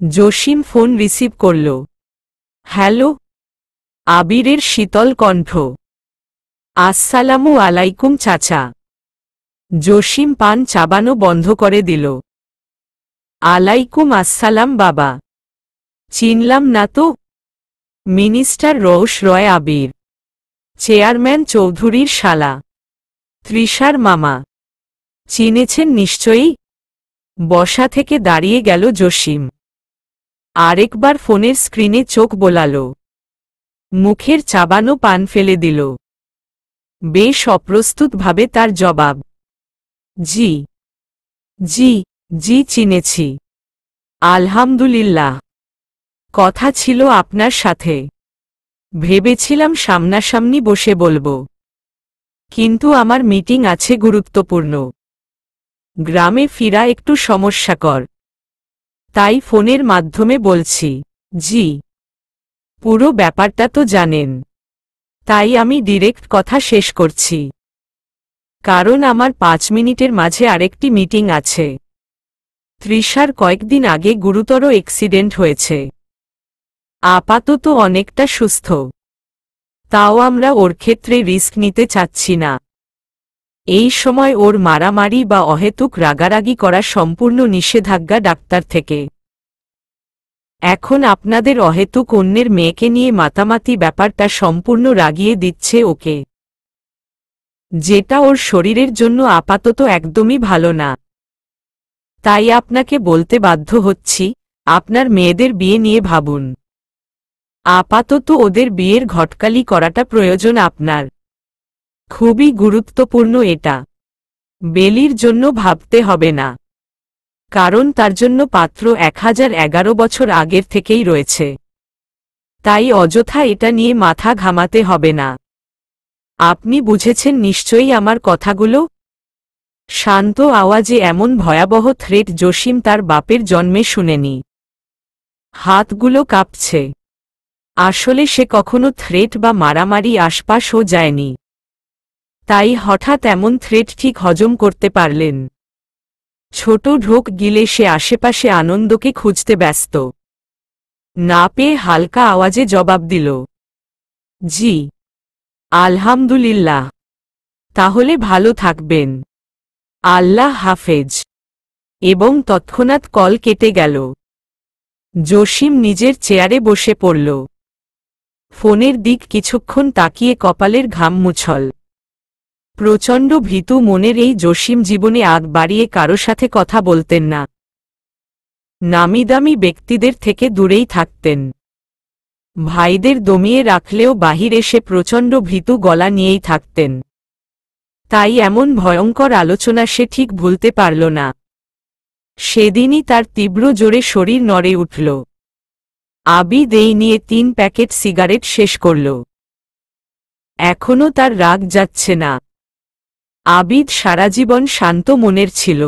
Jasim phone receive করল। Hello. আবিরের শীতল কণ্ঠ। আসসালামু আলাইকুম চাচা। জসিম পান চাবানো বন্ধ করে দিল। আলাইকুম আসসালাম বাবা। চিনলাম না তো। মিনিস্টার রৌশ রয় আবির, চেয়ারম্যান চৌধুরীর শালা, তৃষার মামা। চিনেছেন নিশ্চয়ই। বসা থেকে দাঁড়িয়ে গেল জসিম। আরেকবার ফোনের স্ক্রিনে চোখ বোলাল। মুখের চাবানো পান ফেলে দিল। বেশ অপ্রস্তুতভাবে তার জবাব, জি জি জি চিনেছি। আলহামদুলিল্লাহ। কথা ছিল আপনার সাথে। ভেবেছিলাম সামনাসামনি বসে বলবো, কিন্তু আমার মিটিং আছে গুরুত্বপূর্ণ। গ্রামে ফিরা একটু সমস্যাকর, তাই ফোনের মাধ্যমে বলছি। জি, পুরো ব্যাপারটা তো জানেন, তাই আমি ডিরেক্ট কথা শেষ করছি, কারণ আমার 5 মিনিটের মাঝে আরেকটি মিটিং আছে। তৃষার কয়েকদিন আগে গুরুতর অ্যাক্সিডেন্ট হয়েছে। আপাতত অনেকটা সুস্থ, তাও আমরা ওর ক্ষেত্রে রিস্ক নিতে চাচ্ছি না। এই সময় ওর মারামারি বা অহেতুক রাগারাগি করা সম্পূর্ণ নিষেধাজ্ঞা ডাক্তার থেকে। এখন আপনাদের অহেতুক অন্যের মেয়েকে নিয়ে মাতামাতি ব্যাপারটা সম্পূর্ণ রাগিয়ে দিচ্ছে ওকে, যেটা ওর শরীরের জন্য আপাতত একদমই ভালো না। তাই আপনাকে বলতে বাধ্য হচ্ছি, আপনার মেয়েদের বিয়ে নিয়ে ভাবুন। আপাতত ওদের বিয়ের ঘটকালি করাটা প্রয়োজন আপনার। খুবই গুরুত্বপূর্ণ এটা। বেলির জন্য ভাবতে হবে না, কারণ তার জন্য পাত্র 1011 বছর আগের থেকেই রয়েছে। তাই অযথা এটা নিয়ে মাথা ঘামাতে হবে না। আপনি বুঝেছেন নিশ্চয়ই আমার কথাগুলো। শান্ত আওয়াজে এমন ভয়াবহ থ্রেট জসিম তার বাপের জন্মে শুনেনি। হাতগুলো কাঁপছে। আসলে সে কখনো থ্রেট বা মারামারি আশপাশও যায়নি, তাই হঠাৎ এমন থ্রেট ঠিক হজম করতে পারলেন। ছোট ঢোক গিলে সে আশেপাশে আনন্দকে খুঁজতে ব্যস্ত। না পেয়ে হালকা আওয়াজে জবাব দিল, জি আলহামদুলিল্লাহ। তাহলে ভালো থাকবেন। আল্লাহ হাফেজ। এবং তৎক্ষণাৎ কল কেটে গেল। জসিম নিজের চেয়ারে বসে পড়ল। ফোনের দিক কিছুক্ষণ তাকিয়ে কপালের ঘাম মুছল। প্রচণ্ড ভীতু মনের এই জসিম জীবনে আগ বাড়িয়ে কারো সাথে কথা বলতেন না। নামিদামি ব্যক্তিদের থেকে দূরেই থাকতেন। ভাইদের দমিয়ে রাখলেও বাহির এসে প্রচণ্ড ভীতু গলা নিয়েই থাকতেন। তাই এমন ভয়ঙ্কর আলোচনা সে ঠিক ভুলতে পারল না। সেদিনই তার তীব্র জোরে শরীর নড়ে উঠল। আবিদ এই নিয়ে 3 প্যাকেট সিগারেট শেষ করল। এখনও তার রাগ যাচ্ছে না। আবিদ সারাজীবন শান্ত মনের ছিল।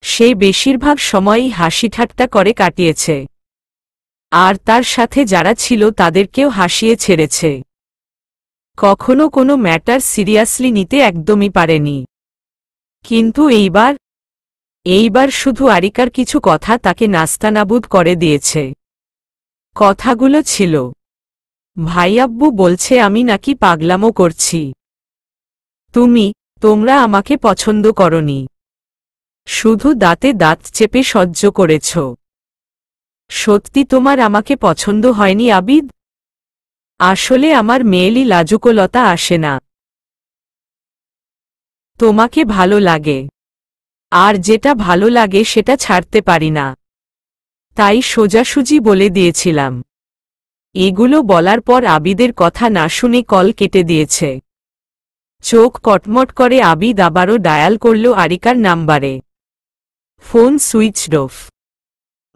সে বেশিরভাগ সময়ই হাসিঠাট্টা করে কাটিয়েছে, আর তার সাথে যারা ছিল তাদেরকেও হাসিয়ে ছেড়েছে। কখনো কোনো ম্যাটার সিরিয়াসলি নিতে একদমই পারেনি। কিন্তু এইবার শুধু আরিকার কিছু কথা তাকে নাস্তানাবুদ করে দিয়েছে। কথাগুলো ছিল, ভাইয়াব্বু বলছে আমি নাকি পাগলামো করছি। তোমরা আমাকে পছন্দ করনি, শুধু দাঁতে দাঁত চেপে সহ্য করেছ। সত্যি তোমার আমাকে পছন্দ হয়নি আবিদ? আসলে আমার মেয়েলি লাজুকলতা আসে না। তোমাকে ভালো লাগে, আর যেটা ভালো লাগে সেটা ছাড়তে পারি না। তাই সোজাসুজি বলে দিয়েছিলাম। এগুলো বলার পর আবিদের কথা না শুনে কল কেটে দিয়েছে। চোখ কটমট করে আবিদ আবারও ডায়াল করল আরিকার নাম্বারে। Phone switched off.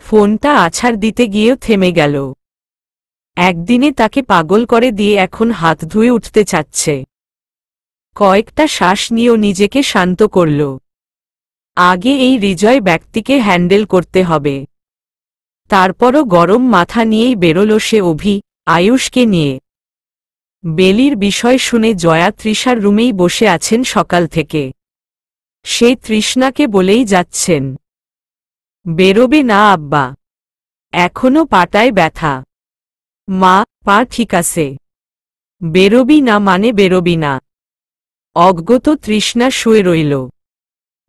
ফোনটা আছাড় দিতে গিয়েও থেমে গেল। একদিনে তাকে পাগল করে দিয়ে এখন হাত ধুয়ে উঠতে চাচ্ছে। কয়েকটা শ্বাস নিয়েও নিজেকে শান্ত করল। আগে এই হৃদয় ব্যক্তিকে হ্যান্ডেল করতে হবে। তারপরও গরম মাথা নিয়েই বেরোল সে আয়ুষকে নিয়ে। বেলির বিষয় শুনে জয়া তৃষার রুমেই বসে আছেন সকাল থেকে। সে তৃষ্ণাকে বলেই যাচ্ছেন, বেরোবে না আব্বা? এখনো পাটায় ব্যথা। মা, পা ঠিক আছে? বেরোবি না মানে বেরোবি না? অজ্ঞত তৃষ্ণা শুয়ে রইল।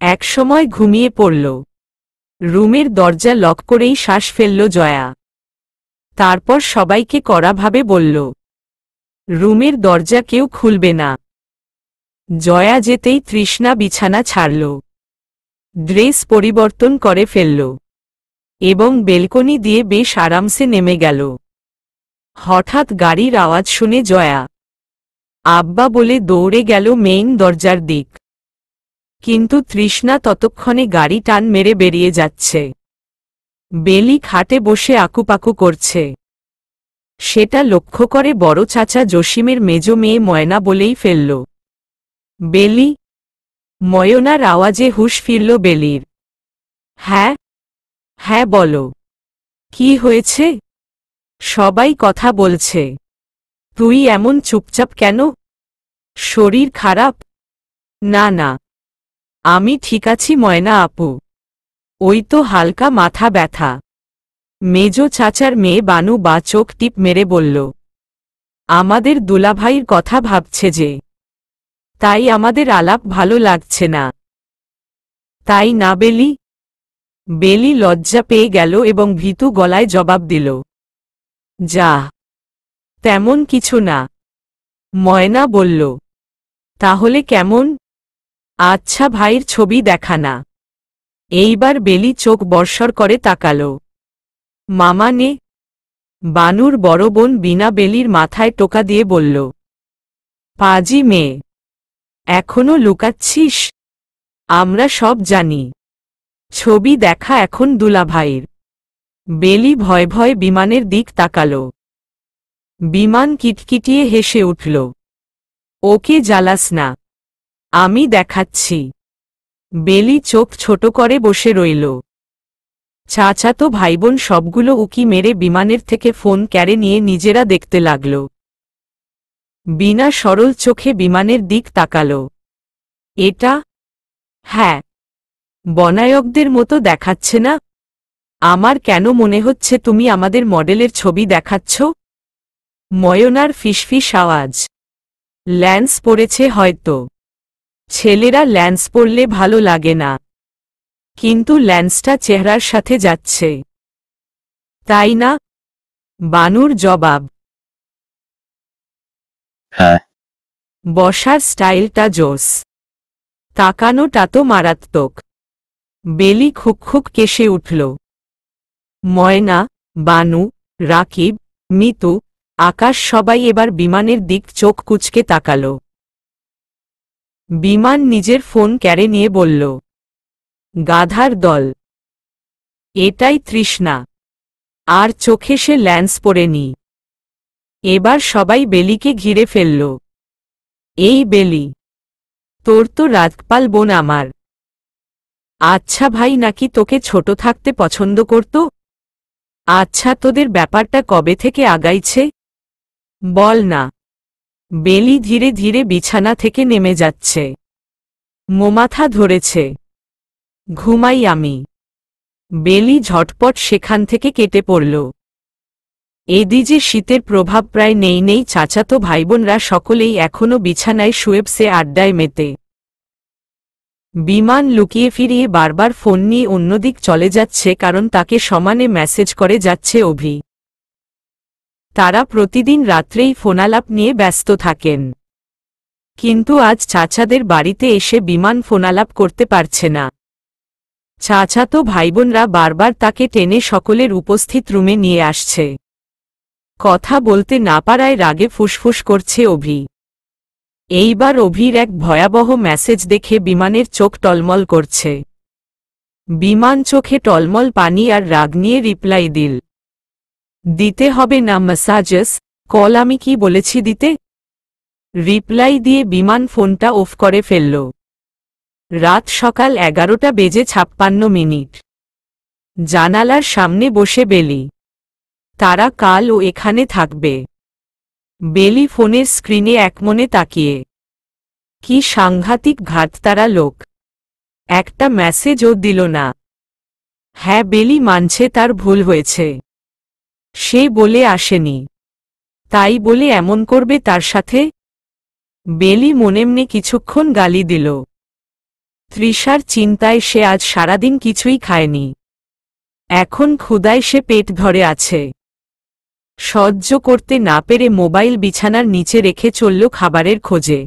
একসময় ঘুমিয়ে পড়ল। রুমের দরজা লক করেই শ্বাস ফেলল জয়া। তারপর সবাইকে কড়াভাবে বলল, রুমের দরজা কেউ খুলবে না। জয়া যেতেই তৃষ্ণা বিছানা ছাড়ল, ড্রেস পরিবর্তন করে ফেলল এবং বেলকনি দিয়ে বেশ আরামসে নেমে গেল। হঠাৎ গাড়ির আওয়াজ শুনে জয়া আব্বা বলে দৌড়ে গেল মেইন দরজার দিক। কিন্তু তৃষ্ণা ততক্ষণে গাড়ি টান মেরে বেরিয়ে যাচ্ছে। বেলি খাটে বসে আকুপাকু করছে। সেটা লক্ষ্য করে বড় চাচা জসিমের মেজ মেয়ে ময়না বলেই ফেলল, বেলি। ময়নার আওয়াজে হুঁশ ফিরল বেলির। হ্যাঁ হ্যাঁ বলো, কি হয়েছে? সবাই কথা বলছে, তুই এমন চুপচাপ কেন? শরীর খারাপ? না না, আমি ঠিক আছি ময়না আপু, ওই তো হালকা মাথা ব্যথা। মেজ চাচার মেয়ে বানু বা চোখ টিপ মেরে বলল, আমাদের দুলাভাইয়ের কথা ভাবছে যে, তাই আমাদের আলাপ ভালো লাগছে না। তাই না বেলি? বেলি লজ্জা পেয়ে গেল এবং ভীতু গলায় জবাব দিল, যা, তেমন কিছু না। ময়না বলল, তাহলে কেমন? আচ্ছা ভাইয়ের ছবি দেখা না। এইবার বেলি চোখ বর্ষর করে তাকাল। মামা নে? বানুর বড় বোন বিনা বেলির মাথায় টোকা দিয়ে বলল, পাজি মেয়ে, এখনো লুকাচ্ছিস? আমরা সব জানি। ছবি দেখা এখন দুলাভাইয়ের। বেলি ভয় ভয় বিমানের দিক তাকাল। বিমান কিটকিটিয়ে হেসে উঠল, ওকে জ্বালাস না, আমি দেখাচ্ছি। বেলি চোখ ছোট করে বসে রইল। চাচাতো ভাইবোন সবগুলো উকি মেরে বিমানের থেকে ফোন ক্যারে নিয়ে নিজেরা দেখতে লাগল। বিনা সরল চোখে বিমানের দিক তাকাল। এটা? হ্যাঁ, বনায়কদের মতো দেখাচ্ছে না? আমার কেন মনে হচ্ছে তুমি আমাদের মডেলের ছবি দেখাচ্ছ? ময়নার ফিসফিস আওয়াজ। ল্যান্স পড়েছে হয়তো। ছেলেরা ল্যান্স পরলে ভালো লাগে না, কিন্তু ল্যান্সটা চেহারার সাথে যাচ্ছে, তাই না? বানুর জবাব। হ্যাঁ। বসার স্টাইলটা জোস, তাকানোটা তো মারাত্মক। বেলি খুক কেশে উঠল। ময়না, বানু, রাকিব, মিতু, আকাশ সবাই এবার বিমানের দিক চোখ কুচকে তাকাল। বিমান নিজের ফোন ক্যারে নিয়ে বলল, গাধার দল, এটাই তৃষ্ণা। আর চোখে সে ল্যান্স পরেনি। এবার সবাই বেলিকে ঘিরে ফেলল। এই বেলি, তোর তো রাজপাল বোন আমার। আচ্ছা ভাই নাকি তোকে ছোট থাকতে পছন্দ করত? আচ্ছা তোদের ব্যাপারটা কবে থেকে আগাইছে বল না। বেলি ধীরে ধীরে বিছানা থেকে নেমে যাচ্ছে। মোমাথা ধরেছে, ঘুমাই আমি। বেলি ঝটপট সেখান থেকে কেটে পড়ল। এদিকে শীতের প্রভাব প্রায় নেই। চাচাতো ভাইবোনরা সকলেই এখনো বিছানায় শুয়েবসে আড্ডায় মেতে। বিমান লুকিয়ে ফিরিয়ে বারবার ফোন নিয়ে অন্যদিক চলে যাচ্ছে, কারণ তাকে সমানে মেসেজ করে যাচ্ছে অভি। তারা প্রতিদিন রাত্রেই ফোনালাপ নিয়ে ব্যস্ত থাকেন, কিন্তু আজ চাচাদের বাড়িতে এসে বিমান ফোনালাপ করতে পারছে না। চাচাতো ভাইবোনরা বারবার তাকে টেনে সকলের উপস্থিত রুমে নিয়ে আসছে। কথা বলতে না পারায় রাগে ফুসফুস করছে অভি। এইবার অভির এক ভয়াবহ মেসেজ দেখে বিমানের চোখ টলমল করছে। বিমান চোখে টলমল পানি আর রাগ নিয়ে রিপ্লাই দিল, দিতে হবে না মেসাজেস, কল আমি কি বলেছি দিতে। রিপ্লাই দিয়ে বিমান ফোনটা অফ করে ফেলল। রাত সকাল 11:56। জানালার সামনে বসে বেলি। তারা কাল ও এখানে থাকবে। বেলি ফোনের স্ক্রিনে একমনে তাকিয়ে, কি সাংঘাতিক ঘাটতারা লোক, একটা মেসেজও দিল না। হ্যাঁ, বেলি মানছে তার ভুল হয়েছে। সে বলে আসেনি, তাই বলে এমন করবে তার সাথে? বেলি মনেমনে কিছুক্ষণ গালি দিল। তৃষার চিন্তায় সে আজ সারাদিন কিছুই খায়নি। এখন ক্ষুধায় সে পেট ধরে আছে। সহ্য করতে না পেরে মোবাইল বিছানার নিচে রেখে চলল খাবারের খোঁজে।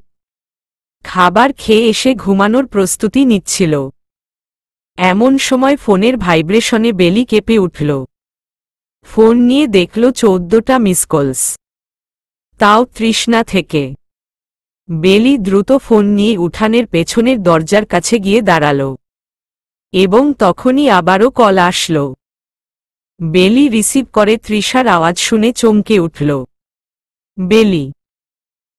খাবার খেয়ে এসে ঘুমানোর প্রস্তুতি নিচ্ছিল। এমন সময় ফোনের ভাইব্রেশনে বেলি কেঁপে উঠল। ফোন নিয়ে দেখল 14টা মিসকলস, তাও তৃষ্ণা থেকে। বেলি দ্রুত ফোন নিয়ে উঠানের পেছনের দরজার কাছে গিয়ে দাঁড়াল, এবং তখনই আবারও কল আসল। বেলি রিসিভ করে তৃষার আওয়াজ শুনে চমকে উঠল। বেলি।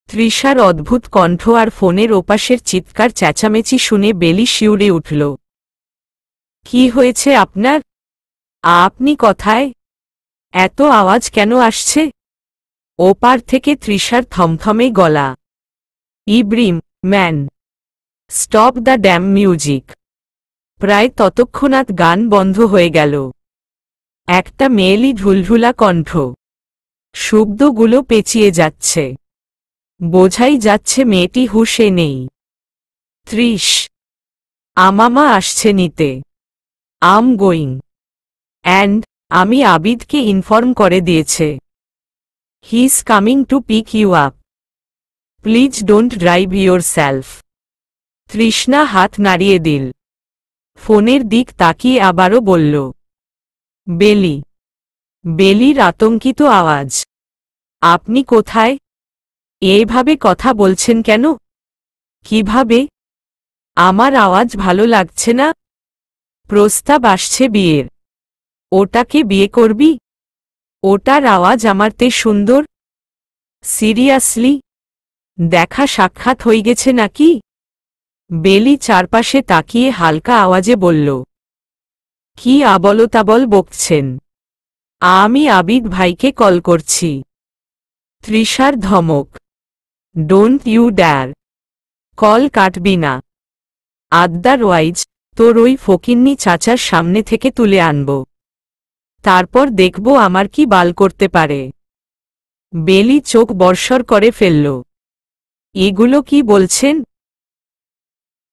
তৃষার অদ্ভুত কণ্ঠ আর ফোনের ওপাশের চিৎকার চেঁচামেচি শুনে বেলি শিউরে উঠল। কি হয়েছে আপনার? আপনি কোথায়? এত আওয়াজ কেন আসছে? ওপার থেকে তৃষার থমথমে গলা। ইব্রিম, man, stop the damn music. প্রায় ততক্ষণাৎ গান বন্ধ হয়ে গেল। একটা মেয়েলি ঢুলঢুলা কণ্ঠ। শব্দগুলো পেঁচিয়ে যাচ্ছে। বোঝাই যাচ্ছে মেয়েটি হুঁশে নেই। তৃষ, আমামা আসছে নিতে। আম গোয়িং। অ্যান্ড আমি আবিদকে ইনফর্ম করে দিয়েছে। He is coming to pick you up. Please don't drive yourself. Trishna হাত নাড়িয়ে দিল। ফোনের দিক তাকিয়ে আবারও বলল, বেলি। বেলির আতঙ্কিত আওয়াজ। আপনি কোথায়? এইভাবে কথা বলছেন কেন? কিভাবে? আমার আওয়াজ ভালো লাগছে না? প্রস্তাব আসছে বিয়ের। ওটাকে বিয়ে করবি? ওটার আওয়াজ আমার তে সুন্দর। সিরিয়াসলি? দেখা সাক্ষাৎ হয়ে গেছে নাকি? বেলি চারপাশে তাকিয়ে হালকা আওয়াজে বলল, কি আবলতাবল বকছেন? আমি আবিদ ভাইকে কল করছি। তৃষার ধমক। Don't you dare. কল কাটবি না। আদারওয়াইজ তোর ওই ফকিন্নি চাচার সামনে থেকে তুলে আনব। তারপর দেখব আমার কি বাল করতে পারে। বেলি চোখ বর্ষর করে ফেলল। এগুলো কি বলছেন?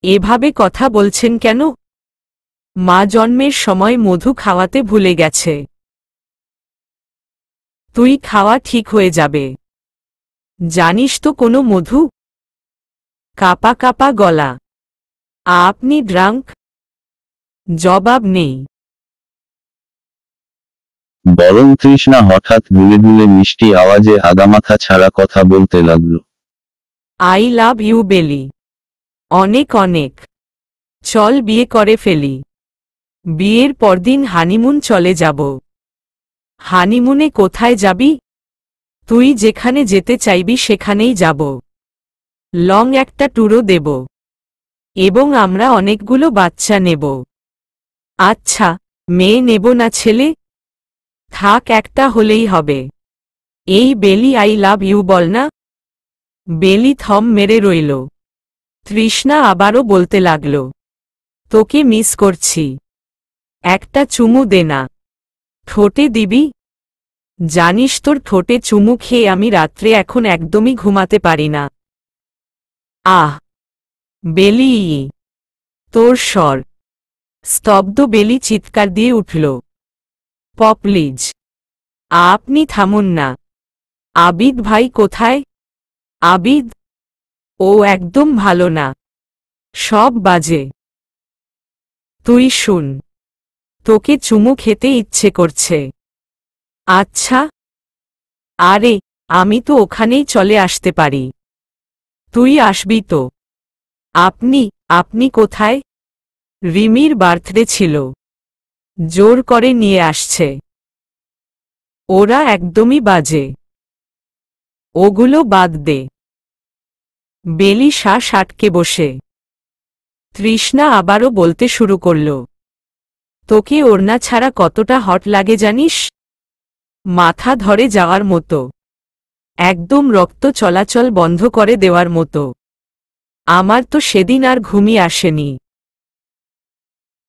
এভাবে কথা বলছেন কেন? মা জন্মের সময় মধু খাওয়াতে ভুলে গেছে। তুই খাওয়া ঠিক হয়ে যাবে। জানিস তো কোনো মধু? কাপা কাপা গলা। আপনি ড্রাঙ্ক? জবাব নেই। বরং তৃষ্ণা হঠাৎ দুলে দুলে মিষ্টি আওয়াজে আগামাথা ছাড়া কথা বলতে লাগল। আই লাভ ইউ বেলি। অনেক অনেক। চল বিয়ে করে ফেলি। বিয়ের পরদিন হানিমুন চলে যাব। হানিমুনে কোথায় যাবি? তুই যেখানে যেতে চাইবি সেখানেই যাব। লং একটা ট্যুরও দেব। এবং আমরা অনেকগুলো বাচ্চা নেব। আচ্ছা, মেয়ে নেব না ছেলে? থাক, একটা হলেই হবে। এই বেলি আই লাভ ইউ বল না। বেলি থম মেরে রইল। তৃষ্ণা আবারও বলতে লাগল, তোকে মিস করছি। একটা চুমু দে না। ঠোঁটে দিবি? জানিস তোর ঠোঁটে চুমু খেয়ে আমি রাত্রে এখন একদমই ঘুমাতে পারি না। আহ! বেলি, তোর স্বর। স্তব্ধ বেলি চিৎকার দিয়ে উঠল। প্লিজ, আপনি থামুন না। আবিদ ভাই কোথায়? আবিদ? ও একদম ভালো না। সব বাজে। তুই শুন, তোকে চুমু খেতে ইচ্ছে করছে। আচ্ছা? আরে, আমি তো ওখানেই চলে আসতে পারি। তুই আসবি তো? আপনি কোথায়? রিমির বার্থডে ছিল। জোর করে নিয়ে আসছে। ওরা একদমই বাজে। ওগুলো বাদ দে। বেলি শ্বাস আটকে বসে। তৃষ্ণা আবারও বলতে শুরু করল, তোকে ওড়না ছাড়া কতটা হট লাগে জানিস? মাথা ধরে যাওয়ার মতো। একদম রক্ত চলাচল বন্ধ করে দেওয়ার মতো। আমার তো সেদিন আর ঘুমই আসেনি।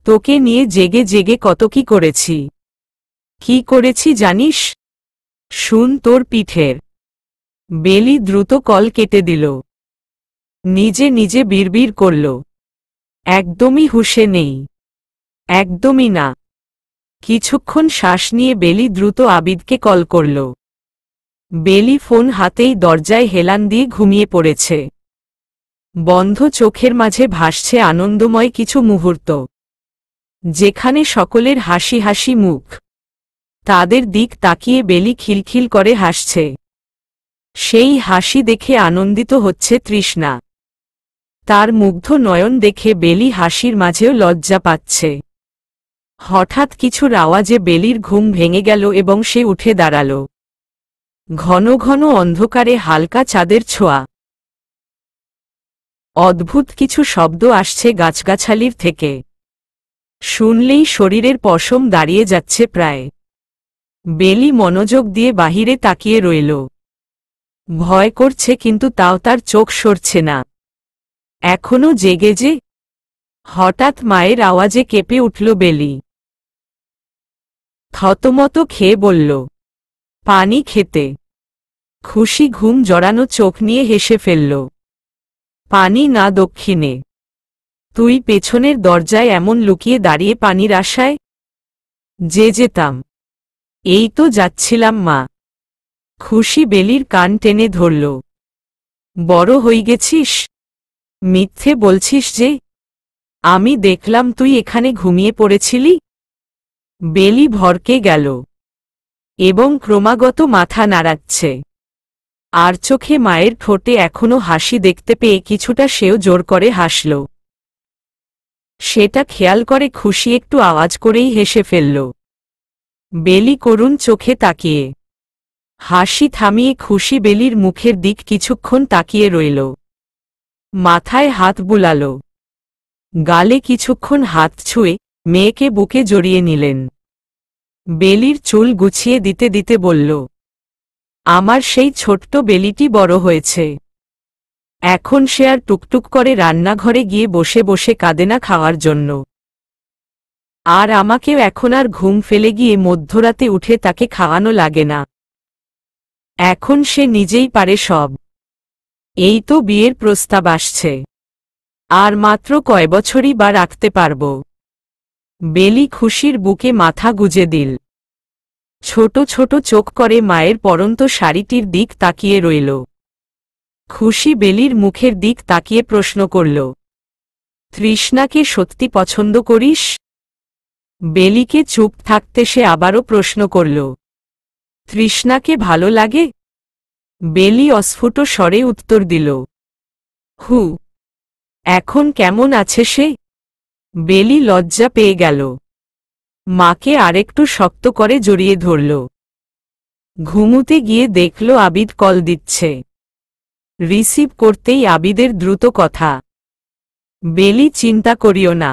তোকে নিয়ে জেগে জেগে কত কি করেছি। কি করেছি জানিস? শুন তোর পিঠের। বেলি দ্রুত কল কেটে দিল। নিজে নিজে বিড়বিড় করল, একদমই হুঁশে নেই, একদমই না। কিছুক্ষণ শ্বাস নিয়ে বেলি দ্রুত আবিদকে কল করল। বেলি ফোন হাতেই দরজায় হেলান দিয়ে ঘুমিয়ে পড়েছে। বন্ধ চোখের মাঝে ভাসছে আনন্দময় কিছু মুহূর্ত, যেখানে সকলের হাসি হাসি মুখ। তাদের দিক তাকিয়ে বেলি খিলখিল করে হাসছে। সেই হাসি দেখে আনন্দিত হচ্ছে তৃষ্ণা। তার মুগ্ধ নয়ন দেখে বেলি হাসির মাঝেও লজ্জা পাচ্ছে। হঠাৎ কিছুর আওয়াজে বেলির ঘুম ভেঙে গেল এবং সে উঠে দাঁড়াল। ঘন ঘন অন্ধকারে হালকা চাঁদের ছোঁয়া। অদ্ভুত কিছু শব্দ আসছে গাছগাছালির থেকে। শুনলেই শরীরের পশম দাঁড়িয়ে যাচ্ছে প্রায়। বেলি মনোযোগ দিয়ে বাহিরে তাকিয়ে রইল। ভয় করছে কিন্তু তাও তার চোখ সরছে না। এখনো জেগে যে। হঠাৎ মায়ের আওয়াজে কেঁপে উঠল বেলি। থতমত খেয়ে বলল, পানি খেতে। খুশি ঘুম জড়ানো চোখ নিয়ে হেসে ফেলল। পানি না দক্ষিণে। তুই পেছনের দরজায় এমন লুকিয়ে দাঁড়িয়ে পানির আশায়? যে যেতাম। এই তো যাচ্ছিলাম মা। খুশি বেলির কান টেনে ধরল। বড় হয়ে গেছিস? মিথ্যে বলছিস যে। আমি দেখলাম তুই এখানে ঘুমিয়ে পড়েছিলি। বেলি ভরকে গেল এবং ক্রমাগত মাথা নাড়াচ্ছে। আর চোখে মায়ের ঠোঁটে এখনো হাসি দেখতে পেয়ে কিছুটা সেও জোর করে হাসল। সেটা খেয়াল করে খুশি একটু আওয়াজ করেই হেসে ফেলল। বেলি করুণ চোখে তাকিয়ে হাসি থামিয়ে খুশি বেলির মুখের দিক কিছুক্ষণ তাকিয়ে রইল। মাথায় হাত বুলাল, গালে কিছুক্ষণ হাত ছুঁয়ে মেয়েকে বুকে জড়িয়ে নিলেন। বেলির চুল গুছিয়ে দিতে দিতে বলল, আমার সেই ছোট্ট বেলিটি বড় হয়েছে। এখন সে আর টুকটুক করে রান্নাঘরে গিয়ে বসে বসে কাঁদে না খাওয়ার জন্য। আর আমাকেও এখন আর ঘুম ফেলে গিয়ে মধ্যরাতে উঠে তাকে খাওয়ানো লাগে না। এখন সে নিজেই পারে সব। এই তো বিয়ের প্রস্তাব আসছে, আর মাত্র কয় বছরই বা রাখতে পারব। বেলি খুশির বুকে মাথা গুজে দিল। ছোট ছোট চোখ করে মায়ের পরন্ত শাড়িটির দিক তাকিয়ে রইল। খুশি বেলির মুখের দিক তাকিয়ে প্রশ্ন করল, তৃষ্ণাকে সত্যি পছন্দ করিস? বেলিকে চুপ থাকতে সে আবারও প্রশ্ন করল, তৃষ্ণাকে ভালো লাগে? বেলি অস্ফুট স্বরে উত্তর দিল, হু। এখন কেমন আছে সে? বেলি লজ্জা পেয়ে গেল। মাকে আরেকটু শক্ত করে জড়িয়ে ধরল। ঘুমুতে গিয়ে দেখল আবিদ কল দিচ্ছে। রিসিভ করতেই আবিদের দ্রুত কথা, বেলি চিন্তা করিও না,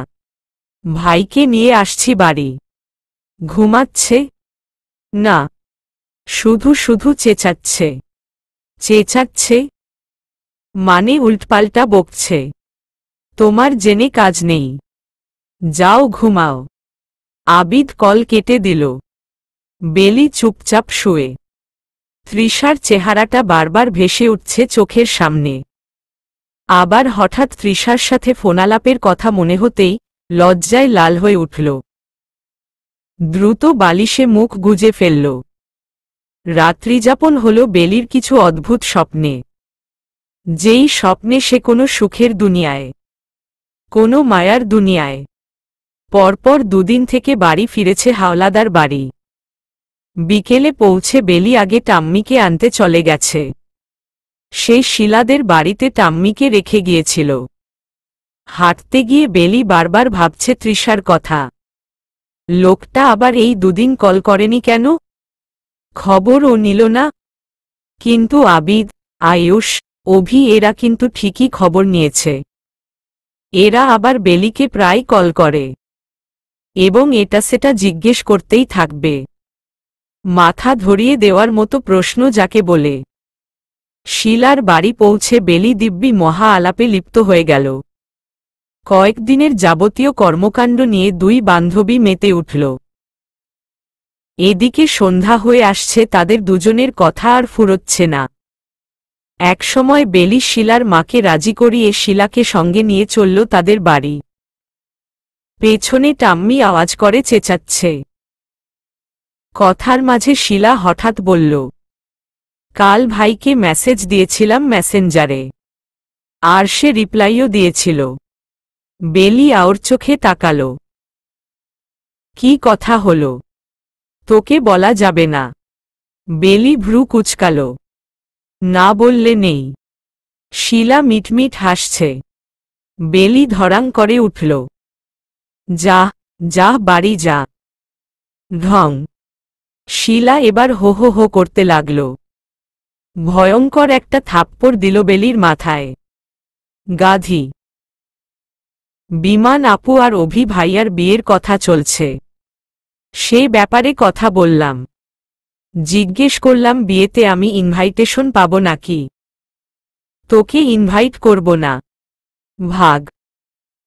ভাইকে নিয়ে আসছি বাড়ি। ঘুমাচ্ছে? না, শুধু শুধু চেঁচাচ্ছে। চেঁচাচ্ছে মানে উল্টপাল্টা বকছে। তোমার জেনে কাজ নেই, যাও ঘুমাও। আবিদ কল কেটে দিল। বেলি চুপচাপ শুয়ে। তৃষার চেহারাটা বারবার ভেসে উঠছে চোখের সামনে। আবার হঠাৎ তৃষার সাথে ফোনালাপের কথা মনে হতেই লজ্জায় লাল হয়ে উঠল। দ্রুত বালিশে মুখ গুজে ফেলল। রাত্রিযাপন হল বেলির কিছু অদ্ভুত স্বপ্নে। যেই স্বপ্নে সে কোনো সুখের দুনিয়ায়, কোনো মায়ার দুনিয়ায়। পরপর দুদিন থেকে বাড়ি ফিরেছে হাওলাদার বাড়ি। বিকেলে পৌঁছে বেলি আগে টাম্মিকে আনতে চলে গেছে। সে শিলাদের বাড়িতে টাম্মিকে রেখে গিয়েছিল। হাঁটতে গিয়ে বেলি বারবার ভাবছে তৃষার কথা। লোকটা আবার এই দুদিন কল করেনি কেন? খবরও নিল না। কিন্তু আবিদ, আয়ুষ, অভি এরা কিন্তু ঠিকই খবর নিয়েছে। এরা আবার বেলিকে প্রায় কল করে এবং এটা সেটা জিজ্ঞেস করতেই থাকবে। মাথা ধরিয়ে দেওয়ার মতো প্রশ্ন যাকে বলে। শিলার বাড়ি পৌঁছে বেলি দিব্যি মহা আলাপে লিপ্ত হয়ে গেল। কয়েকদিনের যাবতীয় কর্মকাণ্ড নিয়ে দুই বান্ধবী মেতে উঠল। এদিকে সন্ধ্যা হয়ে আসছে, তাদের দুজনের কথা আর ফুরোচ্ছে না। একসময় বেলি শিলার মাকে রাজি করিয়ে শিলাকে সঙ্গে নিয়ে চলল তাদের বাড়ি। পেছনে টাম্মি আওয়াজ করে চেঁচাচ্ছে। কথার মাঝে শিলা হঠাৎ বলল, কাল ভাইকে মেসেজ দিয়েছিলাম মেসেঞ্জারে, আর সে রিপ্লাইও দিয়েছিল। বেলি আওর চোখে তাকালো। কি কথা হলো? তোকে বলা যাবে না। বেলি ভ্রু কুচকালো। না বললে নেই। শিলা মিটমিট হাসছে। বেলি ধরাং করে উঠল। যা যা, বাড়ি যা। ঢং। শিলা এবার হো হো হো করতে লাগল। ভয়ঙ্কর একটা থাপ্পড় দিল বেলির মাথায়। গাধি। বিমান আপু আর অভি ভাইয়ার বিয়ের কথা চলছে, সে ব্যাপারে কথা বললাম। জিজ্ঞেস করলাম বিয়েতে আমি ইনভাইটেশন পাবো নাকি। তোকে ইনভাইট করব না, ভাগ।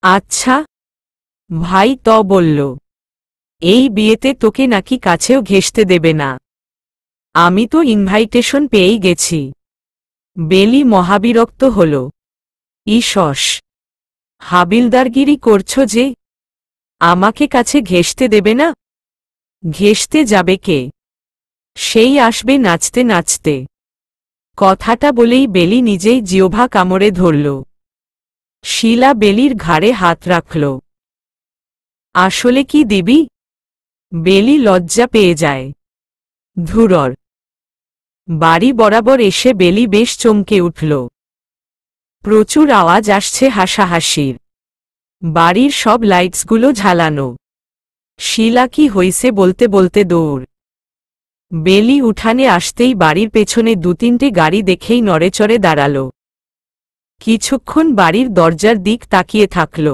আচ্ছা। ভাই তো বলল এই বিয়েতে তোকে নাকি কাছেও ঘেঁষতে দেবে না। আমি তো ইনভাইটেশন পেয়েই গেছি। বেলি মহাবিরক্ত হল। ইসস, হাবিলদারগিরি করছো যে? আমাকে কাছে ঘেঁষতে দেবে না? ঘেঁষতে যাবে কে? সেই আসবে নাচতে নাচতে। কথাটা বলেই বেলি নিজেই জিহ্বা কামড়ে ধরল। শিলা বেলির ঘাড়ে হাত রাখল। আসলে কি দিবি? বেলি লজ্জা পেয়ে যায়। ধুরর। বাড়ি বরাবর এসে বেলি বেশ চমকে উঠল। প্রচুর আওয়াজ আসছে হাসাহাসির। বাড়ির সব লাইটসগুলো ঝালানো। শিলা কি হইছে বলতে বলতে দৌড়। বেলি উঠানে আসতেই বাড়ির পেছনে দু তিনটে গাড়ি দেখেই নড়েচড়ে দাঁড়াল। কিছুক্ষণ বাড়ির দরজার দিক তাকিয়ে থাকল।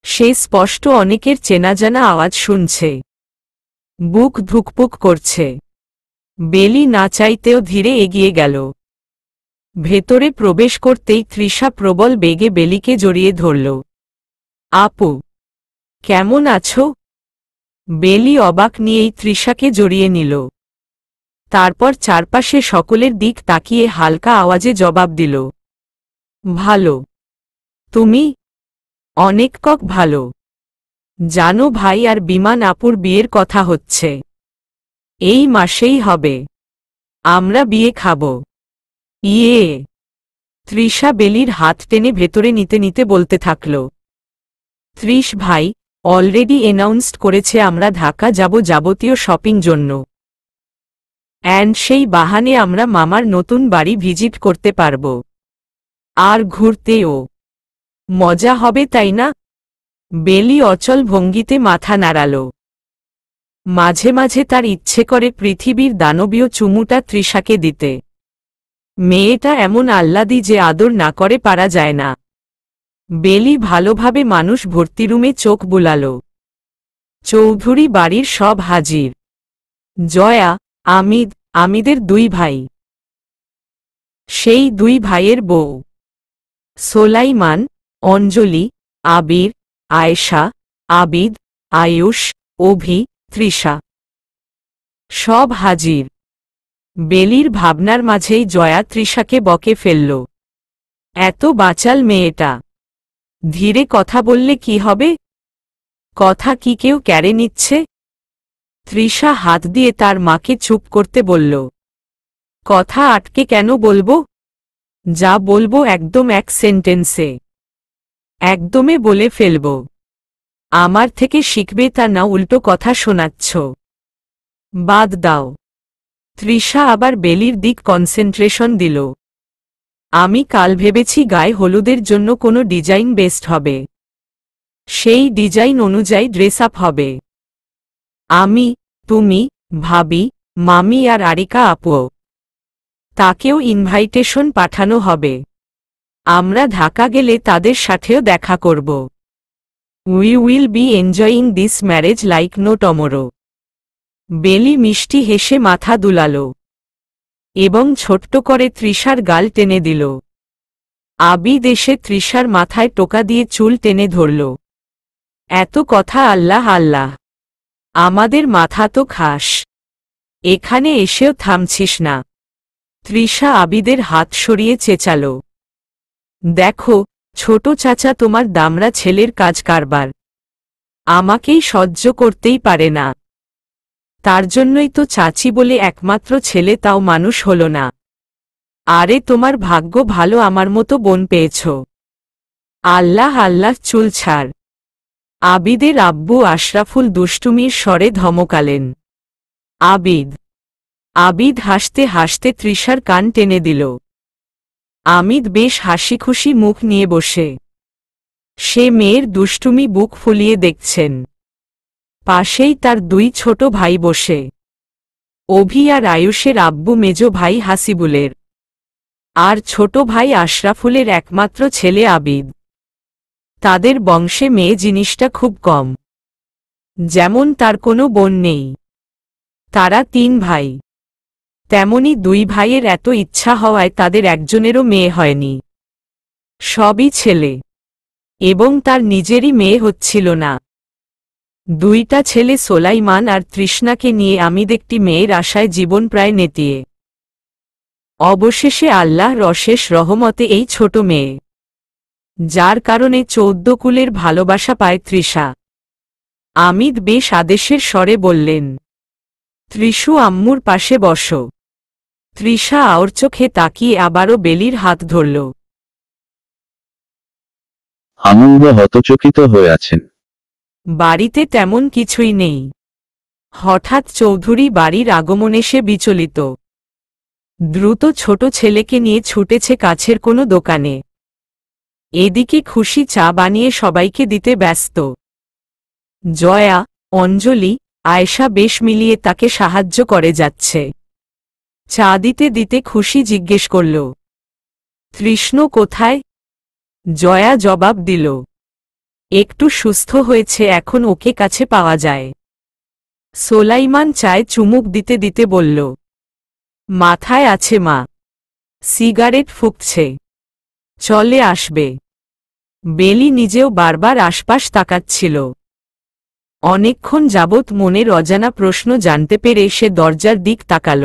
সে স্পষ্ট অনেকের চেনাজানা আওয়াজ শুনছে। বুক ধুকপুক করছে। বেলি না চাইতেও ধীরে এগিয়ে গেল। ভেতরে প্রবেশ করতেই তৃষা প্রবল বেগে বেলিকে জড়িয়ে ধরল। আপু, কেমন আছো? বেলি অবাক নিয়েই তৃষাকে জড়িয়ে নিল। তারপর চারপাশে সকলের দিক তাকিয়ে হালকা আওয়াজে জবাব দিল, ভালো। তুমি? অনেক ভালো। জানো ভাই আর বিমান আপুর বিয়ের কথা হচ্ছে। এই মাসেই হবে। আমরা বিয়ে খাব। ইয়ে। তৃষা বেলির হাত টেনে ভেতরে নিতে নিতে বলতে থাকল, ত্রিশ ভাই অলরেডি অ্যানাউন্সড করেছে আমরা ঢাকা যাব যাবতীয় শপিং জন্য। অ্যান্ড সেই বাহানে আমরা মামার নতুন বাড়ি ভিজিট করতে পারব। আর ঘুরতেও মজা হবে, তাই না? বেলি অচল ভঙ্গিতে মাথা নাড়াল। মাঝে মাঝে তার ইচ্ছে করে পৃথিবীর দানবীয় চুমুটা তৃষাকে দিতে। মেয়েটা এমন আহ্লাদী যে আদর না করে পারা যায় না। বেলি ভালোভাবে মানুষ ভর্তি রুমে চোখ বুলাল। চৌধুরী বাড়ির সব হাজির। জয়া, আমিদের দুই ভাই। সেই দুই ভাইয়ের বউ সোলাইমান, অঞ্জলি, আবির, আয়েশা, আবিদ, আয়ুষ, অভি, তৃষা। সব হাজির। বেলির ভাবনার মাঝেই জয়া তৃষাকে বকে ফেলল। এত বাচাল মেয়েটা। ধীরে কথা বললে কি হবে? কথা কি কেউ কেড়ে নিচ্ছে? তৃষা হাত দিয়ে তার মাকে চুপ করতে বলল। কথা আটকে কেন বলবো? যা বলবো একদম এক সেন্টেন্সে। একদমে বলে ফেলব। আমার থেকে শিখবে তা না উল্টো কথা শোনাচ্ছ। বাদ দাও। তৃষা আবার বেলির দিক কনসেন্ট্রেশন দিল। আমি কাল ভেবেছি গায়ে হলুদের জন্য কোনো ডিজাইন বেস্ট হবে। সেই ডিজাইন অনুযায়ী ড্রেস আপ হবে। আমি, তুমি, ভাবি, মামি আর আরিকা আপুও। তাকেও ইনভাইটেশন পাঠানো হবে। আমরা ঢাকা গেলে তাদের সাথেও দেখা করব। We will be enjoying this marriage like no tomorrow. Beli মিষ্টি হেসে মাথা দুলাল এবং ছোট্ট করে তৃষার গাল টেনে দিল। আবিদ এসে তৃষার মাথায় টোকা দিয়ে চুল টেনে ধরল। এত কথা আল্লাহ আল্লাহ। আমাদের মাথা তো খাস, এখানে এসেও থামছিস না। তৃষা আবিদের হাত সরিয়ে চেঁচাল, দেখো ছোট চাচা তোমার দামড়া ছেলের কাজ কারবার আমাকেই সহ্য করতেই পারে না, তার জন্যই তো চাচি বলে একমাত্র ছেলে তাও মানুষ হল না। আরে তোমার ভাগ্য ভালো আমার মতো বোন পেয়েছ। আল্লাহ আল্লাহ, চুল ছাড়। আবিদের আব্বু আশরাফুল দুষ্টুমির স্বরে ধমকালেন। আবিদ। আবিদ হাসতে হাসতে তৃষার কান টেনে দিল। আমিদ বেশ হাসিখুশি মুখ নিয়ে বসে সে মেয়ের দুষ্টুমি বুক ফুলিয়ে দেখছেন। পাশেই তার দুই ছোট ভাই বসে, অভি আর আয়ুষের আব্বু মেজ ভাই হাসিবুলের, আর ছোট ভাই আশরাফুলের একমাত্র ছেলে আবিদ। তাদের বংশে মেয়ে জিনিসটা খুব কম, যেমন তার কোনো বোন নেই। তারা 3 ভাই, তেমনি 2 ভাইয়ের এত ইচ্ছা হওয়ায় তাদের একজনেরও মেয়ে হয়নি, সবই ছেলে, এবং তার নিজেরই মেয়ে হচ্ছিল না। 2টা ছেলে সোলাইমান আর তৃষ্ণাকে নিয়ে আমিদ একটি মেয়ের আশায় জীবন প্রায় নেতিয়ে। অবশেষে আল্লাহর অশেষ রহমতে এই ছোট মেয়ে, যার কারণে 14 কুলের ভালোবাসা পায় তৃষা। আমিদ বেশ আদেশের স্বরে বললেন, তৃষু আম্মুর পাশে বসো। তৃষা আওর চোখে তাকিয়ে আবারও বেলির হাত ধরল। আনন্দ হতচকিত হয়ে আছেন। বাড়িতে তেমন কিছুই নেই। হঠাৎ চৌধুরী বাড়ির আগমনে সে বিচলিত। দ্রুত ছোট ছেলেকে নিয়ে ছুটেছে কাছের কোনো দোকানে। এদিকে খুশি চা বানিয়ে সবাইকে দিতে ব্যস্ত। জয়া, অঞ্জলি, আয়েশা বেশ মিলিয়ে তাকে সাহায্য করে যাচ্ছে। চা দিতে দিতে খুশি জিজ্ঞেস করল, তৃষ্ণ কোথায়? জয়া জবাব দিল, একটু সুস্থ হয়েছে, এখন ওকে কাছে পাওয়া যায়। সোলাইমান চায় চুমুক দিতে দিতে বলল, মাথায় আছে মা, সিগারেট ফুঁকছে, চলে আসবে। বেলি নিজেও বারবার আশপাশ তাকাচ্ছিল। অনেকক্ষণ যাবৎ মনের অজানা প্রশ্ন জানতে পেরে সে দরজার দিক তাকাল।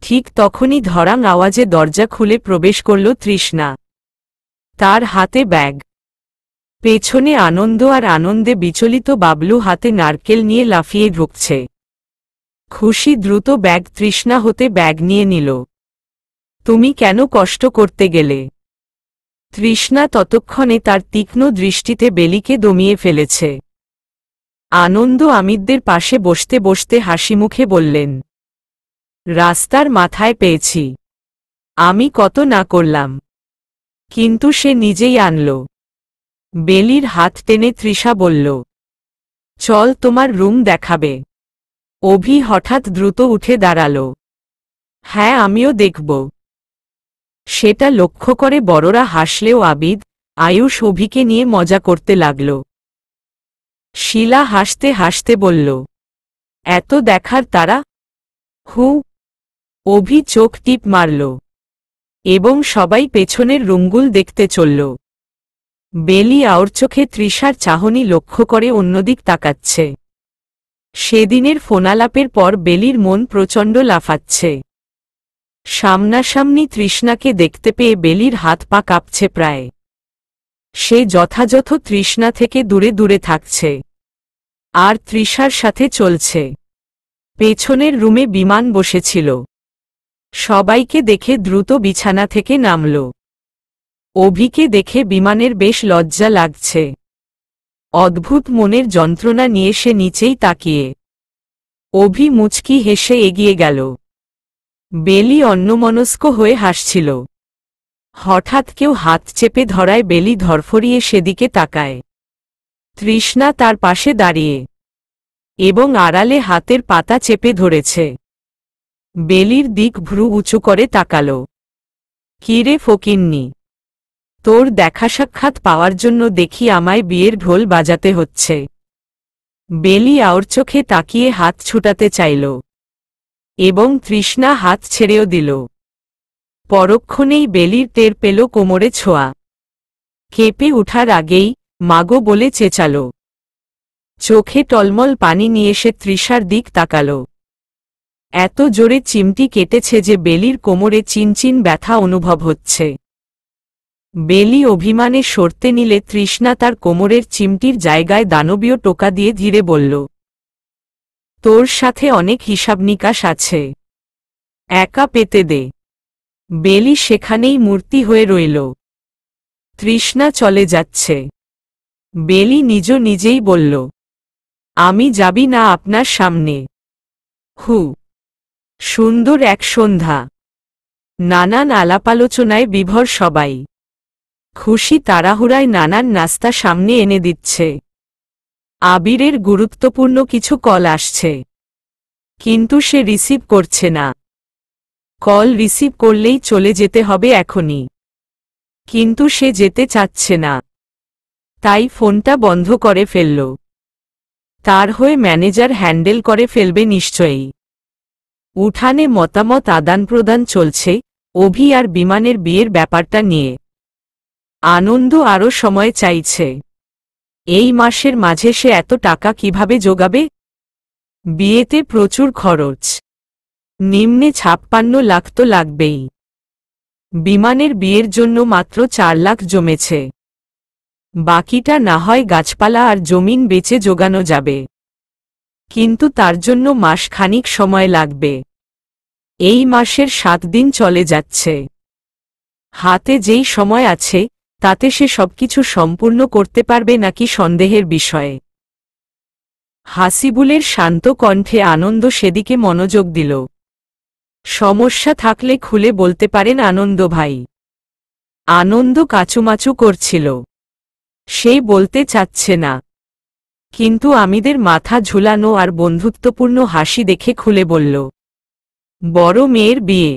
ঠিক তখনই ধরাং আওয়াজে দরজা খুলে প্রবেশ করল তৃষ্ণা। তার হাতে ব্যাগ, পেছনে আনন্দ আর আনন্দে বিচলিত বাবলু হাতে নারকেল নিয়ে লাফিয়ে ঢুকছে। খুশি দ্রুত ব্যাগ তৃষ্ণা হতে ব্যাগ নিয়ে নিল। তুমি কেন কষ্ট করতে গেলে? তৃষ্ণা ততক্ষণে তার তীক্ষ্ণ দৃষ্টিতে বেলিকে দমিয়ে ফেলেছে। আনন্দ আমিদদের পাশে বসতে বসতে হাসিমুখে বললেন, রাস্তার মাথায় পেয়েছি, আমি কত না করলাম, কিন্তু সে নিজেই আনল। বেলির হাত টেনে তৃষা বলল, চল তোমার রুম দেখাবে। অভি হঠাৎ দ্রুত উঠে দাঁড়াল। হ্যাঁ, আমিও দেখব। সেটা লক্ষ্য করে বড়রা হাসলেও আবিদ, আয়ুষ অভিকে নিয়ে মজা করতে লাগল। শিলা হাসতে হাসতে বলল, এত দেখার তারা? হু। অভি চোখ টিপ মারল, এবং সবাই পেছনের রুমগুল দেখতে চলল। বেলি আওর চোখে তৃষার চাহনি লক্ষ্য করে অন্যদিক তাকাচ্ছে। সেদিনের ফোনালাপের পর বেলির মন প্রচণ্ড লাফাচ্ছে। সামনাসামনি তৃষ্ণাকে দেখতে পেয়ে বেলির হাত পা কাঁপছে প্রায়। সে যথাযথ তৃষ্ণা থেকে দূরে দূরে থাকছে, আর তৃষার সাথে চলছে। পেছনের রুমে বিমান বসেছিল। সবাইকে দেখে দ্রুত বিছানা থেকে নামল। অভিকে দেখে বিমানের বেশ লজ্জা লাগছে। অদ্ভুত মনের যন্ত্রণা নিয়ে সে নিচেই তাকিয়ে। অভি মুচকি হেসে এগিয়ে গেল। বেলি অন্যমনস্ক হয়ে হাসছিল। হঠাৎ কেউ হাত চেপে ধরায় বেলি ধরফরিয়ে সেদিকে তাকায়। তৃষ্ণা তার পাশে দাঁড়িয়ে, এবং আড়ালে হাতের পাতা চেপে ধরেছে। বেলির দিক ভ্রু উঁচু করে তাকাল। কিরে ফকিন্নি, তোর দেখা সাক্ষাৎ পাওয়ার জন্য দেখি আমায় বিয়ের ঢোল বাজাতে হচ্ছে। বেলি আওর চোখে তাকিয়ে হাত ছুটাতে চাইল, এবং তৃষ্ণা হাত ছেড়েও দিল। পরক্ষণেই বেলির টের পেল কোমরে ছোঁয়া। কেঁপে উঠার আগেই মাগো বলে চেঁচাল। চোখে টলমল পানি নিয়ে সে তৃষার দিক তাকাল। এত জোরে চিমটি কেটেছে যে বেলির কোমরে চিনচিন ব্যথা অনুভব হচ্ছে। বেলি অভিমানে সরতে নিলে তৃষ্ণা তার কোমরের চিমটির জায়গায় দানবীয় টোকা দিয়ে ধীরে বলল, তোর সাথে অনেক হিসাব নিকাশ আছে, একা পেতে দে। বেলি সেখানেই মূর্তি হয়ে রইল। তৃষ্ণা চলে যাচ্ছে। বেলি নিজেই বলল, আমি যাবি না আপনার সামনে। হু। সুন্দর এক সন্ধ্যা। নানান আলাপালোচনায় বিভোর সবাই। খুশি তাড়াহুড়ায় নানান নাস্তা সামনে এনে দিচ্ছে। আবিরের গুরুত্বপূর্ণ কিছু কল আসছে, কিন্তু সে রিসিভ করছে না। কল রিসিভ করলেই চলে যেতে হবে এখনই, কিন্তু সে যেতে চাচ্ছে না। তাই ফোনটা বন্ধ করে ফেলল। তার হয়ে ম্যানেজার হ্যান্ডেল করে ফেলবে নিশ্চয়ই। উঠানে মতামত আদান প্রদান চলছে অভি আর বিমানের বিয়ের ব্যাপারটা নিয়ে। আনন্দ আরও সময় চাইছে। এই মাসের মাঝে সে এত টাকা কিভাবে জোগাবে? বিয়েতে প্রচুর খরচ, নিম্নে 56 লাখ তো লাগবেই। বিমানের বিয়ের জন্য মাত্র 4 লাখ জমেছে। বাকিটা না হয় গাছপালা আর জমিন বেচে জোগানো যাবে, কিন্তু তার জন্য মাস খানিক সময় লাগবে। এই মাসের 7 দিন চলে যাচ্ছে। হাতে যেই সময় আছে তাতে সে সবকিছু সম্পূর্ণ করতে পারবে নাকি সন্দেহের বিষয়ে। হাসিবুলের শান্ত কণ্ঠে আনন্দ সেদিকে মনোযোগ দিল। সমস্যা থাকলে খুলে বলতে পারেন আনন্দ ভাই। আনন্দ কাচুমাচু করছিল, সে বলতে চাচ্ছে না, কিন্তু আমিদের মাথা ঝুলানো আর বন্ধুত্বপূর্ণ হাসি দেখে খুলে বলল, বড় মেয়ের বিয়ে,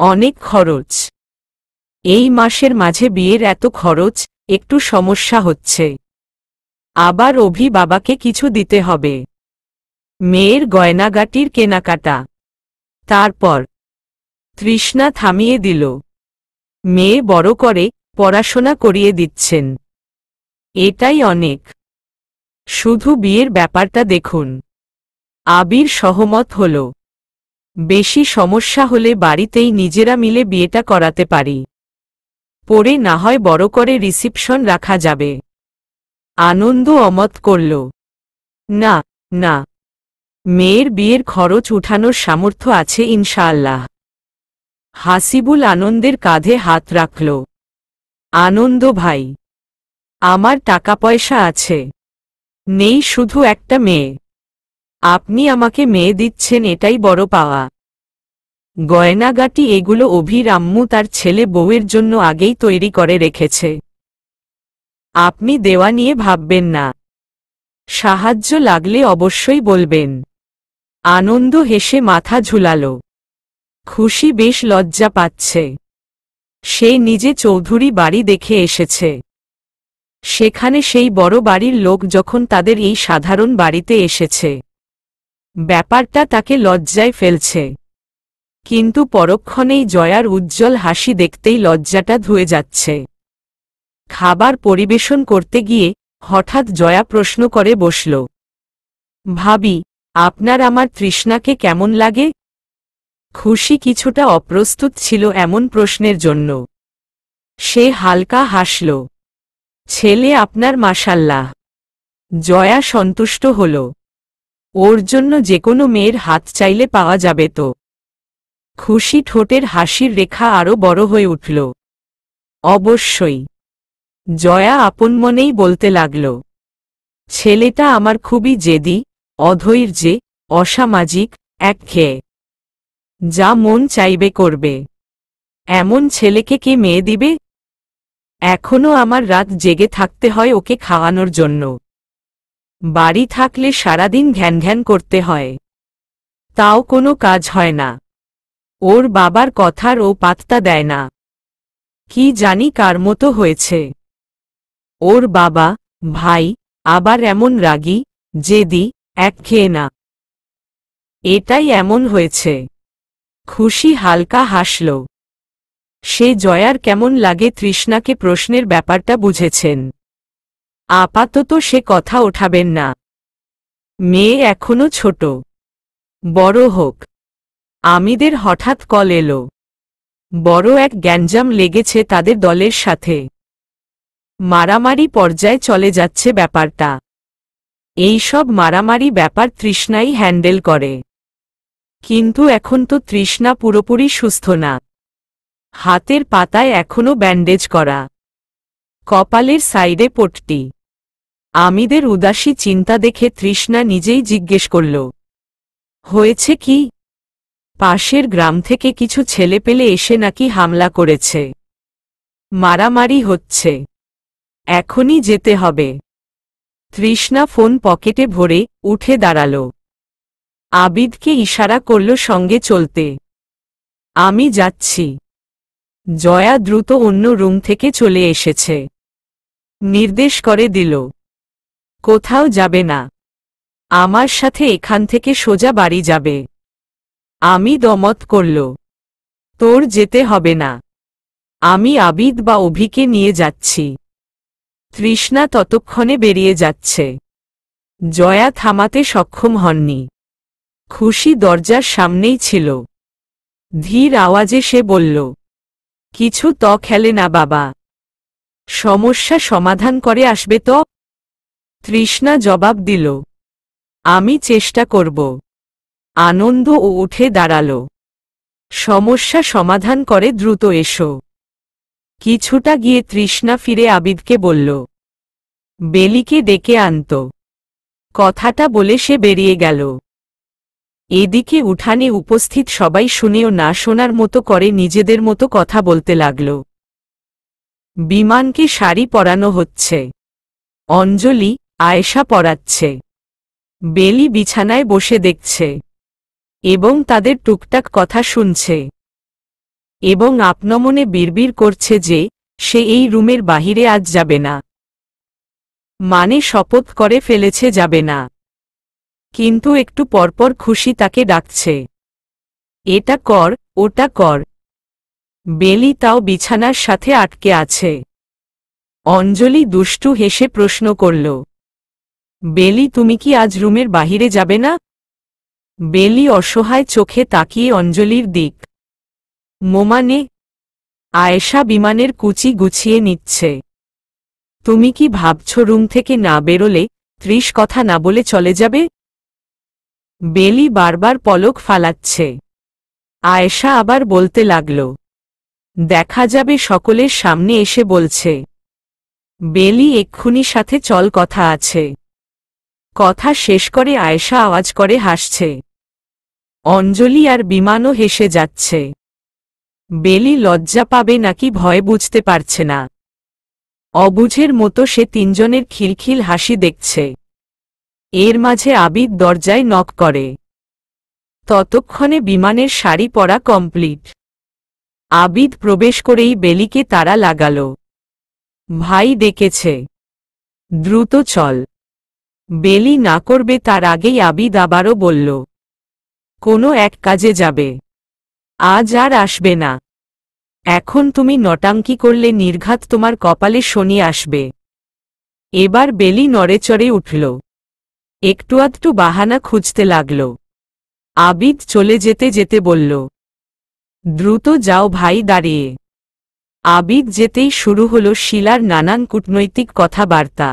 অনেক খরচ। এই মাসের মাঝে বিয়ের এত খরচ, একটু সমস্যা হচ্ছে। আবার অভি বাবাকে কিছু দিতে হবে। মেয়ের গয়নাগাটির কেনাকাটা। তারপর তৃষ্ণা থামিয়ে দিল। মেয়ে বড় করে পড়াশোনা করিয়ে দিচ্ছেন, এটাই অনেক। শুধু বিয়ের ব্যাপারটা দেখুন। আবির সহমত হল। বেশি সমস্যা হলে বাড়িতেই নিজেরা মিলে বিয়েটা করাতে পারি, পরে না হয় বড় করে রিসিপশন রাখা যাবে। আনন্দ অমত করল, না না, মেয়ের বিয়ের খরচ উঠানোর সামর্থ্য আছে ইনশাআল্লাহ। হাসিবুল আনন্দের কাঁধে হাত রাখল। আনন্দ ভাই, আমার টাকা পয়সা আছে, নেই শুধু একটা মেয়ে। আপনি আমাকে মেয়ে দিচ্ছেন, এটাই বড় পাওয়া। গয়নাগাটি এগুলো অভির আম্মু তার ছেলে বউয়ের জন্য আগেই তৈরি করে রেখেছে। আপনি দেওয়া নিয়ে ভাববেন না, সাহায্য লাগলে অবশ্যই বলবেন। আনন্দ হেসে মাথা ঝুলাল। খুশি বেশ লজ্জা পাচ্ছে। সে নিজে চৌধুরী বাড়ি দেখে এসেছে, সেখানে সেই বড় বাড়ির লোক যখন তাদের এই সাধারণ বাড়িতে এসেছে, ব্যাপারটা তাকে লজ্জায় ফেলছে। কিন্তু পরক্ষণেই জয়ার উজ্জ্বল হাসি দেখতেই লজ্জাটা ধুয়ে যাচ্ছে। খাবার পরিবেশন করতে গিয়ে হঠাৎ জয়া প্রশ্ন করে বসল, ভাবি, আপনার আমার তৃষ্ণাকে কেমন লাগে? খুশি কিছুটা অপ্রস্তুত ছিল এমন প্রশ্নের জন্য। সে হালকা হাসল, ছেলে আপনার মাশাল্লাহ। জয়া সন্তুষ্ট হল। ওর জন্য যেকোনো মেয়ের হাত চাইলে পাওয়া যাবে তো। খুশি ঠোঁটের হাসির রেখা আরও বড় হয়ে উঠল। অবশ্যই। জয়া আপন মনেই বলতে লাগল, ছেলেটা আমার খুবই জেদি, অধৈর্যে, অসামাজিক, একঘেয়ে। যা মন চাইবে করবে। এমন ছেলেকে কে মেয়ে দিবে? এখনো আমার রাত জেগে থাকতে হয় ওকে খাওয়ানোর জন্য। বাড়ি থাকলে সারাদিন ঘ্যান ঘ্যান করতে হয়, তাও কোনো কাজ হয় না। ওর বাবার কথার ও পাত্তা দেয় না। কি জানি কার মতো হয়েছে। ওর বাবা, ভাই, আবার এমন রাগী, জেদি, একঘেয়ে না। এটাই এমন হয়েছে। খুশি হালকা হাসল। সে জয়ার কেমন লাগে তৃষ্ণাকে প্রশ্নের ব্যাপারটা বুঝেছেন। আপাতত সে কথা ওঠাবেন না। মেয়ে এখনো ছোট, বড় হোক। আমিদের হঠাৎ কল এলো, বড় এক গ্যাঞ্জাম লেগেছে তাদের দলের সাথে। মারামারি পর্যায়ে চলে যাচ্ছে ব্যাপারটা। এই সব মারামারি ব্যাপার তৃষ্ণাই হ্যান্ডেল করে। কিন্তু এখন তো তৃষ্ণা পুরোপুরি সুস্থ না। হাতের পাতায় এখনো ব্যান্ডেজ করা, কপালের সাইডে পট্টি। আমিদের উদাসী চিন্তা দেখে তৃষ্ণা নিজেই জিজ্ঞেস করল, হয়েছে কি? পাশের গ্রাম থেকে কিছু ছেলেপেলে এসে নাকি হামলা করেছে, মারামারি হচ্ছে, এখনই যেতে হবে। তৃষ্ণা ফোন পকেটে ভরে উঠে দাঁড়াল। আবিদকে ইশারা করল সঙ্গে চলতে। আমি যাচ্ছি। জয়া দ্রুত অন্য রুম থেকে চলে এসেছে। নির্দেশ করে দিল, কোথাও যাবে না, আমার সাথে এখান থেকে সোজা বাড়ি যাবে। আমি দমত করল, তোর যেতে হবে না, আমি আবিদ বা অভিকে নিয়ে যাচ্ছি। তৃষ্ণা ততক্ষণে বেরিয়ে যাচ্ছে। জয়া থামাতে সক্ষম হননি। খুশি দরজার সামনেই ছিল। ধীর আওয়াজে সে বলল, কিছু তো খেলে না বাবা, সমস্যা সমাধান করে আসবে তো? তৃষ্ণা জবাব দিল, আমি চেষ্টা করব। আনন্দ ও উঠে দাঁড়াল। সমস্যা সমাধান করে দ্রুত এসো। কিছুটা গিয়ে তৃষ্ণা ফিরে আবিদকে বলল, বেলিকে ডেকে আনত। কথাটা বলে সে বেরিয়ে গেল। এদিকে উঠানে উপস্থিত সবাই শুনেও না শোনার মতো করে নিজেদের মতো কথা বলতে লাগল। বিমানকে শাড়ি পরানো হচ্ছে, অঞ্জলি আয়েশা পরাচ্ছে, বেলি বিছানায় বসে দেখছে এবং তাদের টুকটাক কথা শুনছে এবং আপনমনে বিড়বিড় করছে যে সে এই রুমের বাহিরে আজ যাবে না। মানে শপথ করে ফেলেছে যাবে না, কিন্তু একটু পরপর খুশি তাকে ডাকছে, এটা কর ওটা কর। বেলি তাও বিছানার সাথে আটকে আছে। অঞ্জলি দুষ্টু হেসে প্রশ্ন করল, বেলি তুমি কি আজ রুমের বাহিরে যাবে না? বেলি অসহায় চোখে তাকিয়ে অঞ্জলির দিক। মোমানে? আয়েশা বিমানের কুচি গুছিয়ে নিচ্ছে। তুমি কি ভাবছ রুম থেকে না বেরোলে 30 কথা না বলে চলে যাবে? বেলি বারবার পলক ফালাচ্ছে। আয়েশা আবার বলতে লাগল, দেখা যাবে সকলের সামনে এসে বলছে। বেলি এক্ষুনি সাথে চল কথা আছে। কথা শেষ করে আয়েশা আওয়াজ করে হাসছে। অঞ্জলি আর বিমানও হেসে যাচ্ছে। বেলি লজ্জা পাবে নাকি ভয় বুঝতে পারছে না। অবুঝের মতো সে তিনজনের খিলখিল হাসি দেখছে। এর মাঝে আবিদ দরজায় নক করে। ততক্ষণে বিমানের শাড়ি পরা কমপ্লিট। আবিদ প্রবেশ করেই বেলিকে তাড়া লাগাল, ভাই ডেকেছে, দ্রুত চল। বেলি না করবে তার আগেই আবিদ আবারও বলল, কোনো এক কাজে যাবে, আজ আর আসবে না। এখন তুমি নটাঙ্কি করলে নির্ঘাত তোমার কপালে শনি আসবে। এবার বেলি নড়েচড়ে উঠল। একটু আধটু বাহানা খুঁজতে লাগল। আবিদ চলে যেতে যেতে বলল, দ্রুত যাও ভাই দাঁড়িয়ে। আবিদ যেতেই শুরু হল শিলার নানান কূটনৈতিক কথাবার্তা।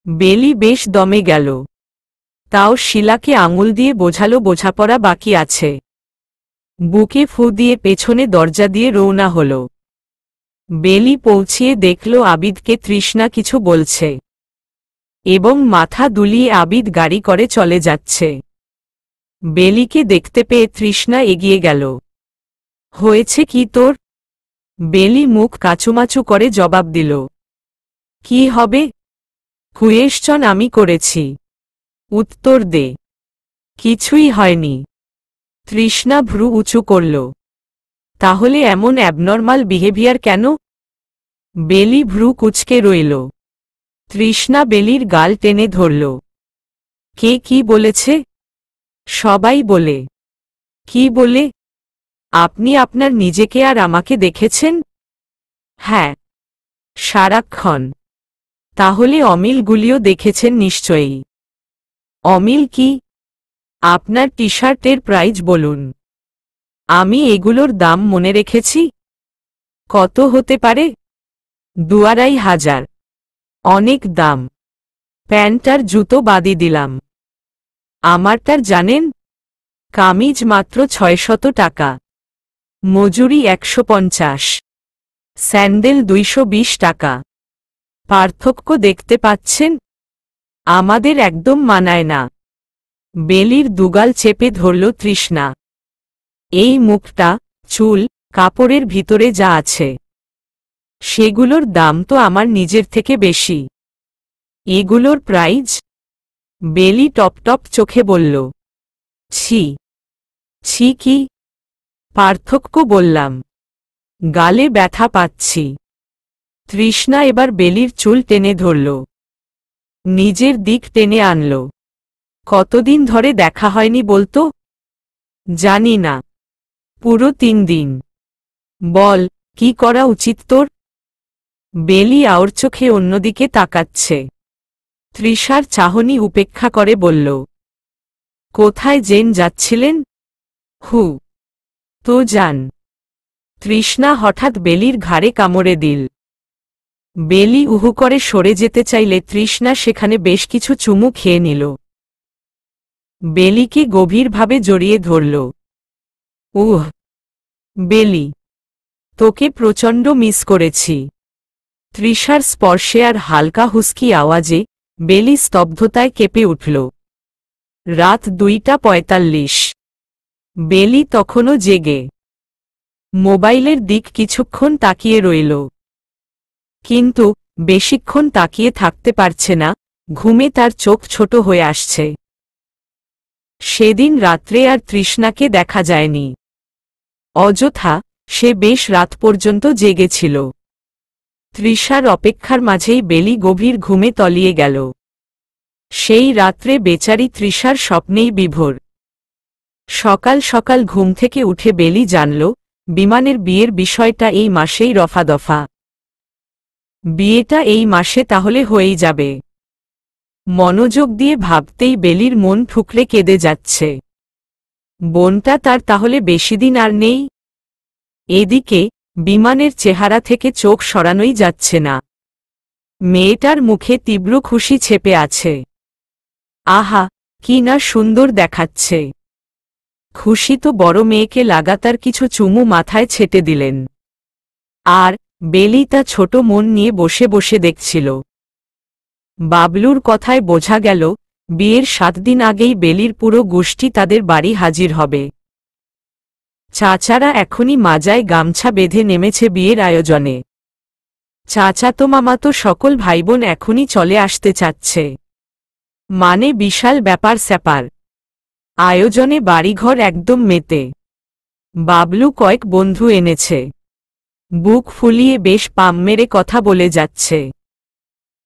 বেলি বেশ দমে গেল। তাও শিলাকে আঙুল দিয়ে বোঝালো বোঝাপড়া বাকি আছে। বুকে ফু দিয়ে পেছনে দরজা দিয়ে রওনা হল। বেলি পৌঁছিয়ে দেখল আবিদকে তৃষ্ণা কিছু বলছে এবং মাথা দুলিয়ে আবিদ গাড়ি করে চলে যাচ্ছে। বেলিকে দেখতে পেয়ে তৃষ্ণা এগিয়ে গেল। হয়েছে কি তোর? বেলি মুখ কাচুমাচু করে জবাব দিল, কি হবে? কুয়েশচন আমি করেছি, উত্তর দে। কিছুই হয়নি। তৃষ্ণা ভ্রু উঁচু করল। তাহলে এমন অ্যাবনর্মাল বিহেভিয়ার কেন? বেলি ভ্রু কুচকে রইল। তৃষ্ণা বেলির গাল টেনে ধরল। কে কি বলেছে? সবাই বলে। কি বলে? আপনি আপনার নিজেকে আর আমাকে দেখেছেন? হ্যাঁ, সারাক্ষণ। তাহলে অমিলগুলিও দেখেছেন নিশ্চয়ই। অমিল কি? আপনার টি শার্টের প্রাইস বলুন। আমি এগুলোর দাম মনে রেখেছি। কত হতে পারে? 2,500। অনেক দাম। প্যান্ট আর জুতো বাদই দিলাম। আমারটার জানেন? কামিজ মাত্র 600 টাকা। মজুরি 150। স্যান্ডেল 220 টাকা। পার্থক্য দেখতে পাচ্ছেন? আমাদের একদম মানায় না। বেলির দুগাল চেপে ধরল তৃষ্ণা। এই মুখটা, চুল, কাপড়ের ভিতরে যা আছে, সেগুলোর দাম তো আমার নিজের থেকে বেশি। এগুলোর প্রাইজ? বেলি টপটপ চোখে বলল। ছি। ছি কি? পার্থক্য বললাম। গালে ব্যথা পাচ্ছি। তৃষ্ণা এবার বেলির চুল টেনে ধরল। নিজের দিক টেনে আনল। কতদিন ধরে দেখা হয়নি বলতো? জানি না। পুরো 3 দিন। বল, কি করা উচিত তোর? বেলি আওর চোখে অন্যদিকে তাকাচ্ছে। তৃষার চাহনি উপেক্ষা করে বলল, কোথায় জেন যাচ্ছিলেন? হু। তো যান। তৃষ্ণা হঠাৎ বেলির ঘাড়ে কামড়ে দিল। বেলি উহু করে সরে যেতে চাইলে তৃষ্ণা সেখানে বেশ কিছু চুমু খেয়ে নিল। বেলিকে গভীরভাবে জড়িয়ে ধরল। উহ। বেলি, তোকে প্রচণ্ড মিস করেছি। তৃষার স্পর্শে আর হালকা হুস্কি আওয়াজে বেলি স্তব্ধতায় কেঁপে উঠল। রাত 2:45। বেলি তখনও জেগে। মোবাইলের দিক কিছুক্ষণ তাকিয়ে রইল। কিন্তু বেশিক্ষণ তাকিয়ে থাকতে পারছে না, ঘুমে তার চোখ ছোট হয়ে আসছে। সেদিন রাত্রে আর তৃষ্ণাকে দেখা যায়নি। অযথা সে বেশ রাত পর্যন্ত জেগেছিল। তৃষার অপেক্ষার মাঝেই বেলি গভীর ঘুমে তলিয়ে গেল। সেই রাত্রে বেচারি তৃষার স্বপ্নেই বিভোর। সকাল সকাল ঘুম থেকে উঠে বেলি জানল, বিমানের বিয়ের বিষয়টা এই মাসেই রফাদফা। বিয়েটা এই মাসে তাহলে হয়েই যাবে। মনোযোগ দিয়ে ভাবতেই বেলির মন ঠুকরে কেঁদে যাচ্ছে। বোনটা তার তাহলে বেশিদিন আর নেই। এদিকে বিমানের চেহারা থেকে চোখ সরানোই যাচ্ছে না। মেয়েটার মুখে তীব্র খুশি ছেপে আছে। আহা, কি না সুন্দর দেখাচ্ছে। খুশি তো বড় মেয়েকে লাগাতার কিছু চুমু মাথায় ছেটে দিলেন। আর বেলি তা ছোট মন নিয়ে বসে বসে দেখছিল। বাবলুর কথায় বোঝা গেল, বিয়ের 7 দিন আগেই বেলির পুরো গোষ্ঠী তাদের বাড়ি হাজির হবে। চাচারা এখনই মাজায় গামছা বেঁধে নেমেছে বিয়ের আয়োজনে। চাচাতো মামাতো সকল ভাইবোন এখনই চলে আসতে চাচ্ছে। মানে বিশাল ব্যাপার স্যাপার। আয়োজনে বাড়িঘর একদম মেতে। বাবলু কয়েক বন্ধু এনেছে। বুক ফুলিয়ে বেশ পাম মেরে কথা বলে যাচ্ছে।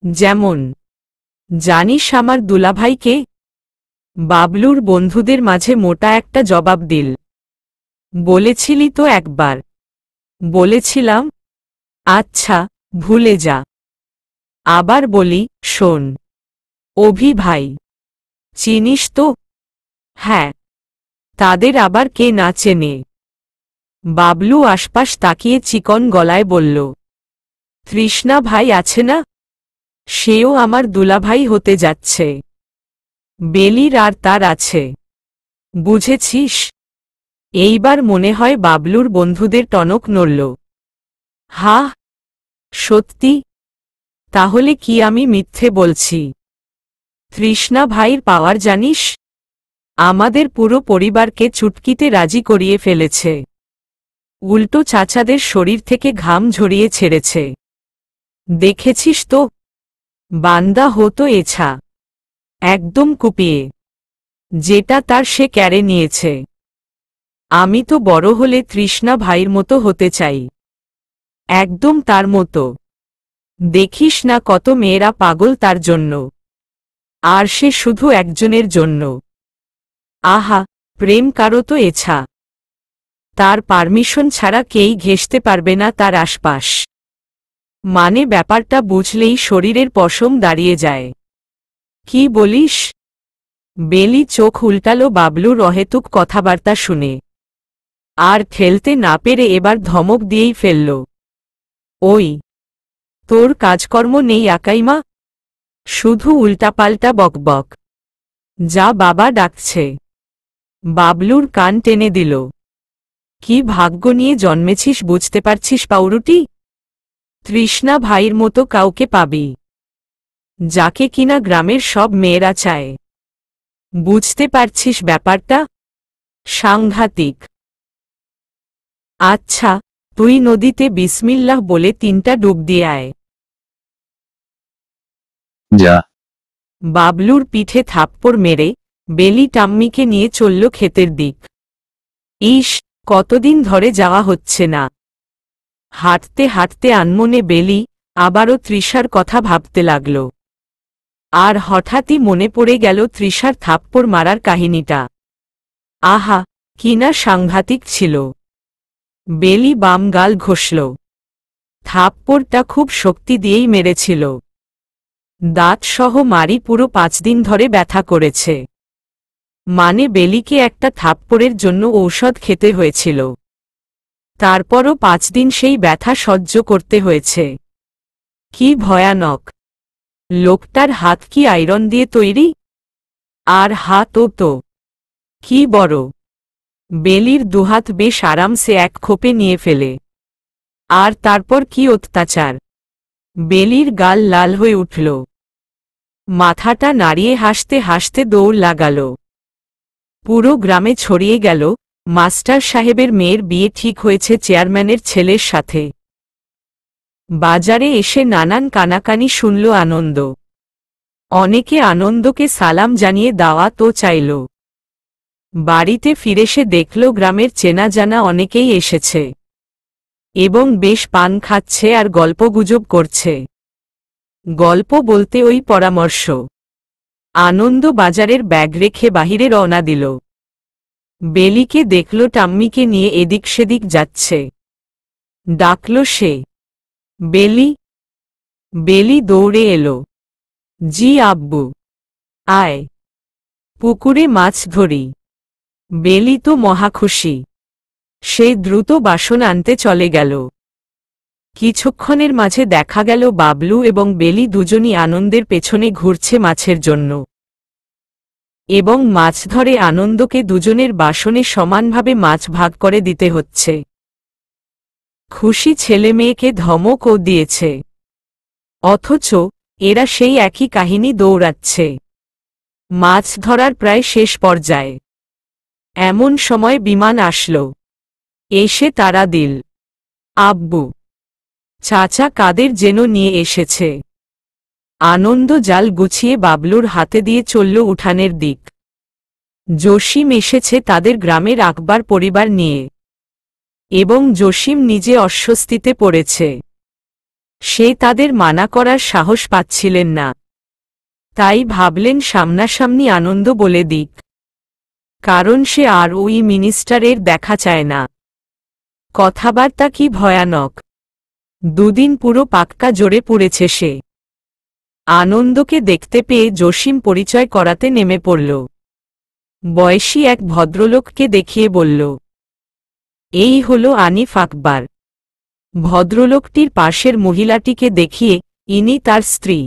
যেমন, জানিস আমার দুলাভাইকে? বাবলুর বন্ধুদের মাঝে মোটা একটা জবাব দিল। বলেছিলি তো একবার। বলেছিলাম। আচ্ছা, ভুলে যা। আবার বলি, শোন। অভি ভাই। চিনিস তো? হ্যাঁ। তাদের আবার কে না চেনে? বাবলু আশপাশ তাকিয়ে চিকন গলায় বলল। তৃষ্ণা ভাই আছে না? সেও আমার দুলাভাই হতে যাচ্ছে। বেলির আর তার আছে। বুঝেছিস? এইবার মনে হয় বাবলুর বন্ধুদের টনক নড়ল। হা? সত্যি? তাহলে কি আমি মিথ্যে বলছি? তৃষ্ণা ভাইয়ের পাওয়ার জানিস? আমাদের পুরো পরিবারকে চুটকিতে রাজি করিয়ে ফেলেছে। উল্টো চাচাদের শরীর থেকে ঘাম ঝরিয়ে ছেড়েছে। দেখেছিস তো? বান্দা হতো এছা। একদম কুপিয়ে। যেটা তার সে ক্যারে নিয়েছে। আমি তো বড় হলে তৃষ্ণা ভাইয়ের মতো হতে চাই। একদম তার মতো। দেখিস না কত মেয়েরা পাগল তার জন্য। আর সে শুধু একজনের জন্য। আহা, প্রেম কারো তো এছা। তার পারমিশন ছাড়া কেই ঘেঁষতে পারবে না তার আশপাশ। মানে ব্যাপারটা বুঝলেই শরীরের পশম দাঁড়িয়ে যায়। কি বলিস? বেলি চোখ উল্টালো বাবলুর অহেতুক কথাবার্তা শুনে। আর ঠেলতে না পেরে এবার ধমক দিয়েই ফেলল। ওই, তোর কাজকর্ম নেই আকাইমা? শুধু উল্টাপাল্টা বকবক। যা, বাবা ডাকছে। বাবলুর কান টেনে দিল। কি ভাগ্য নিয়ে জন্মেছিস বুঝতে পারছিস পাউরুটি? তৃষ্ণা ভাইয়ের মতো কাউকে পাবি, যাকে কিনা গ্রামের সব মেয়েরা চায়। বুঝতে পারছিস ব্যাপারটা? সাংঘাতিক। আচ্ছা, তুই নদীতে বিসমিল্লাহ বলে 3টা ডুব দিয়ে আয়। যা। বাবলুর পিঠে থাপ্পড় মেরে বেলি টাম্মিকে নিয়ে চলল ক্ষেতের দিক। ইস, কতদিন ধরে যাওয়া হচ্ছে না। হাঁটতে হাঁটতে আনমনে বেলি আবারও তৃষার কথা ভাবতে লাগল। আর হঠাৎই মনে পড়ে গেল তৃষার থাপ্পড় মারার কাহিনীটা। আহা, কিনা সাংঘাতিক ছিল। বেলি বাম গাল ঘষল। থাপ্পড়টা খুব শক্তি দিয়েই মেরেছিল। দাঁত সহ মারি পুরো 5 দিন ধরে ব্যথা করেছে। মানে বেলিকে একটা থাপ্পড়ের জন্য ঔষধ খেতে হয়েছিল। তারপরও 5 দিন সেই ব্যথা সহ্য করতে হয়েছে। কি ভয়ানক। লোকটার হাত কি আয়রন দিয়ে তৈরি? আর হাতও তো কি বড়। বেলির দুহাত বেশ আরামসে এক খোপে নিয়ে ফেলে। আর তারপর কি অত্যাচার। বেলির গাল লাল হয়ে উঠল। মাথাটা নাড়িয়ে হাসতে হাসতে দৌড় লাগাল। পুরো গ্রামে ছড়িয়ে গেল মাস্টার সাহেবের মেয়ের বিয়ে ঠিক হয়েছে চেয়ারম্যানের ছেলের সাথে। বাজারে এসে নানান কানাকানি শুনল আনন্দ। অনেকে আনন্দকে সালাম জানিয়ে দাওয়াতও চাইল। বাড়িতে ফিরে সে দেখল গ্রামের চেনা জানা অনেকেই এসেছে এবং বেশ পান খাচ্ছে আর গল্পগুজব করছে। গল্প বলতে ওই পরামর্শ। আনন্দ বাজারের ব্যাগ রেখে বাহিরে রওনা দিল। বেলিকে দেখল টাম্মিকে নিয়ে এদিক সেদিক যাচ্ছে। ডাকল সে, বেলি। বেলি দৌড়ে এলো। জি আব্বু। আয়, পুকুরে মাছ ধরি। বেলি তো মহাখুশি। সে দ্রুত বাসন আনতে চলে গেল। কিছুক্ষণের মাঝে দেখা গেল বাবলু এবং বেলি দুজনই আনন্দের পেছনে ঘুরছে মাছের জন্য। এবং মাছ ধরে আনন্দকে দুজনের বাসনে সমানভাবে মাছ ভাগ করে দিতে হচ্ছে। খুশি ছেলে মেয়েকে ধমকও দিয়েছে। অথচ এরা সেই একই কাহিনী দৌড়াচ্ছে। মাছ ধরার প্রায় শেষ পর্যায়ে এমন সময় বিমান আসলো। এসে তারা দিল। আব্বু, চাচা কাদের যেন নিয়ে এসেছে। আনন্দ জাল গুছিয়ে বাবলুর হাতে দিয়ে চলল উঠানের দিক। জসিম এসেছে তাদের গ্রামের আকবর পরিবার নিয়ে। এবং জসিম নিজে অস্বস্তিতে পড়েছে। সে তাদের মানা করার সাহস পাচ্ছিলেন না। তাই ভাবলেন সামনাসামনি আনন্দ বলে দিক। কারণ সে আর ওই মিনিস্টারের দেখা চায় না। কথাবার্তা কি ভয়ানক। দুদিন পুরো পাক্কা জোরে পড়েছে সে। আনন্দকে দেখতে পেয়ে জসিম পরিচয় করাতে নেমে পড়ল। বয়সী এক ভদ্রলোককে দেখিয়ে বলল, এই হলো আনিফ আকবর। ভদ্রলোকটির পাশের মহিলাটিকে দেখিয়ে, ইনি তার স্ত্রী।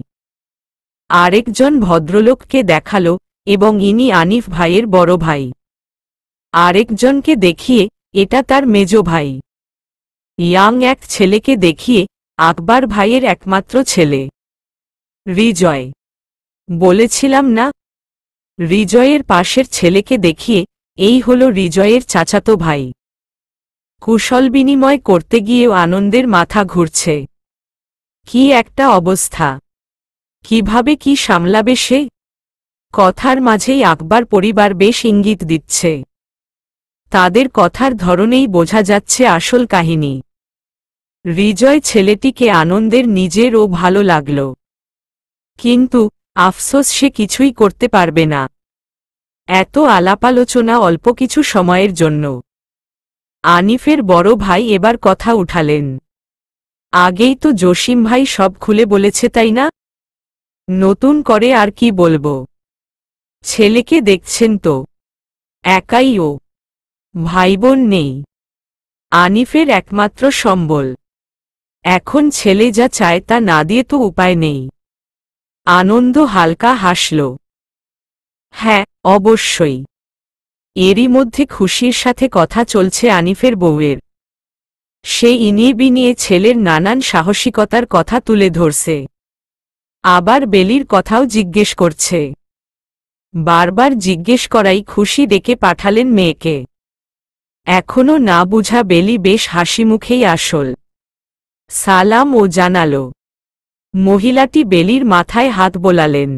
আরেকজন ভদ্রলোককে দেখালো এবং ইনি আনিফ ভাইয়ের বড় ভাই। আরেকজনকে দেখিয়ে, এটা তার মেজ ভাই। ইয়াং এক ছেলেকে দেখিয়ে, আকবর ভাইয়ের একমাত্র ছেলে রিজয়। বলেছিলাম না? রিজয়ের পাশের ছেলেকে দেখিয়ে, এই হলো রিজয়ের চাচাতো ভাই। কুশল বিনিময় করতে গিয়েও আনন্দের মাথা ঘুরছে। কি একটা অবস্থা। কিভাবে কি সামলাবে সে? কথার মাঝেই আকবর পরিবার বেশ ইঙ্গিত দিচ্ছে। তাদের কথার ধরনেই বোঝা যাচ্ছে আসল কাহিনী। রিজয় ছেলেটিকে আনন্দের নিজেরও ভালো লাগল। কিন্তু আফসোস সে কিছুই করতে পারবে না। এত আলাপ আলোচনা অল্প কিছু সময়ের জন্য। আনিফের বড় ভাই এবার কথা উঠালেন। আগেই তো জসিম ভাই সব খুলে বলেছে তাই না? নতুন করে আর কি বলবো? ছেলেকে দেখছেন তো, একাই ও, ভাইবোন নেই, আনিফের একমাত্র সম্বল। এখন ছেলে যা চায় তা না দিয়ে তো উপায় নেই। আনন্দ হালকা হাসল। হ্যাঁ, অবশ্যই। এরই মধ্যে খুশির সাথে কথা চলছে আনিফের বউয়ের। সে ইনিয়ে বিনিয়ে ছেলের নানান সাহসিকতার কথা তুলে ধরছে। আবার বেলির কথাও জিজ্ঞেস করছে। বারবার জিজ্ঞেস করাই খুশি ডেকে পাঠালেন মেয়েকে। এখনো না বুঝা বেলি বেশ হাসিমুখেই আসল সালাম ও জানাল। মহিলাটি বেলির মাথায় হাত বোলালেন।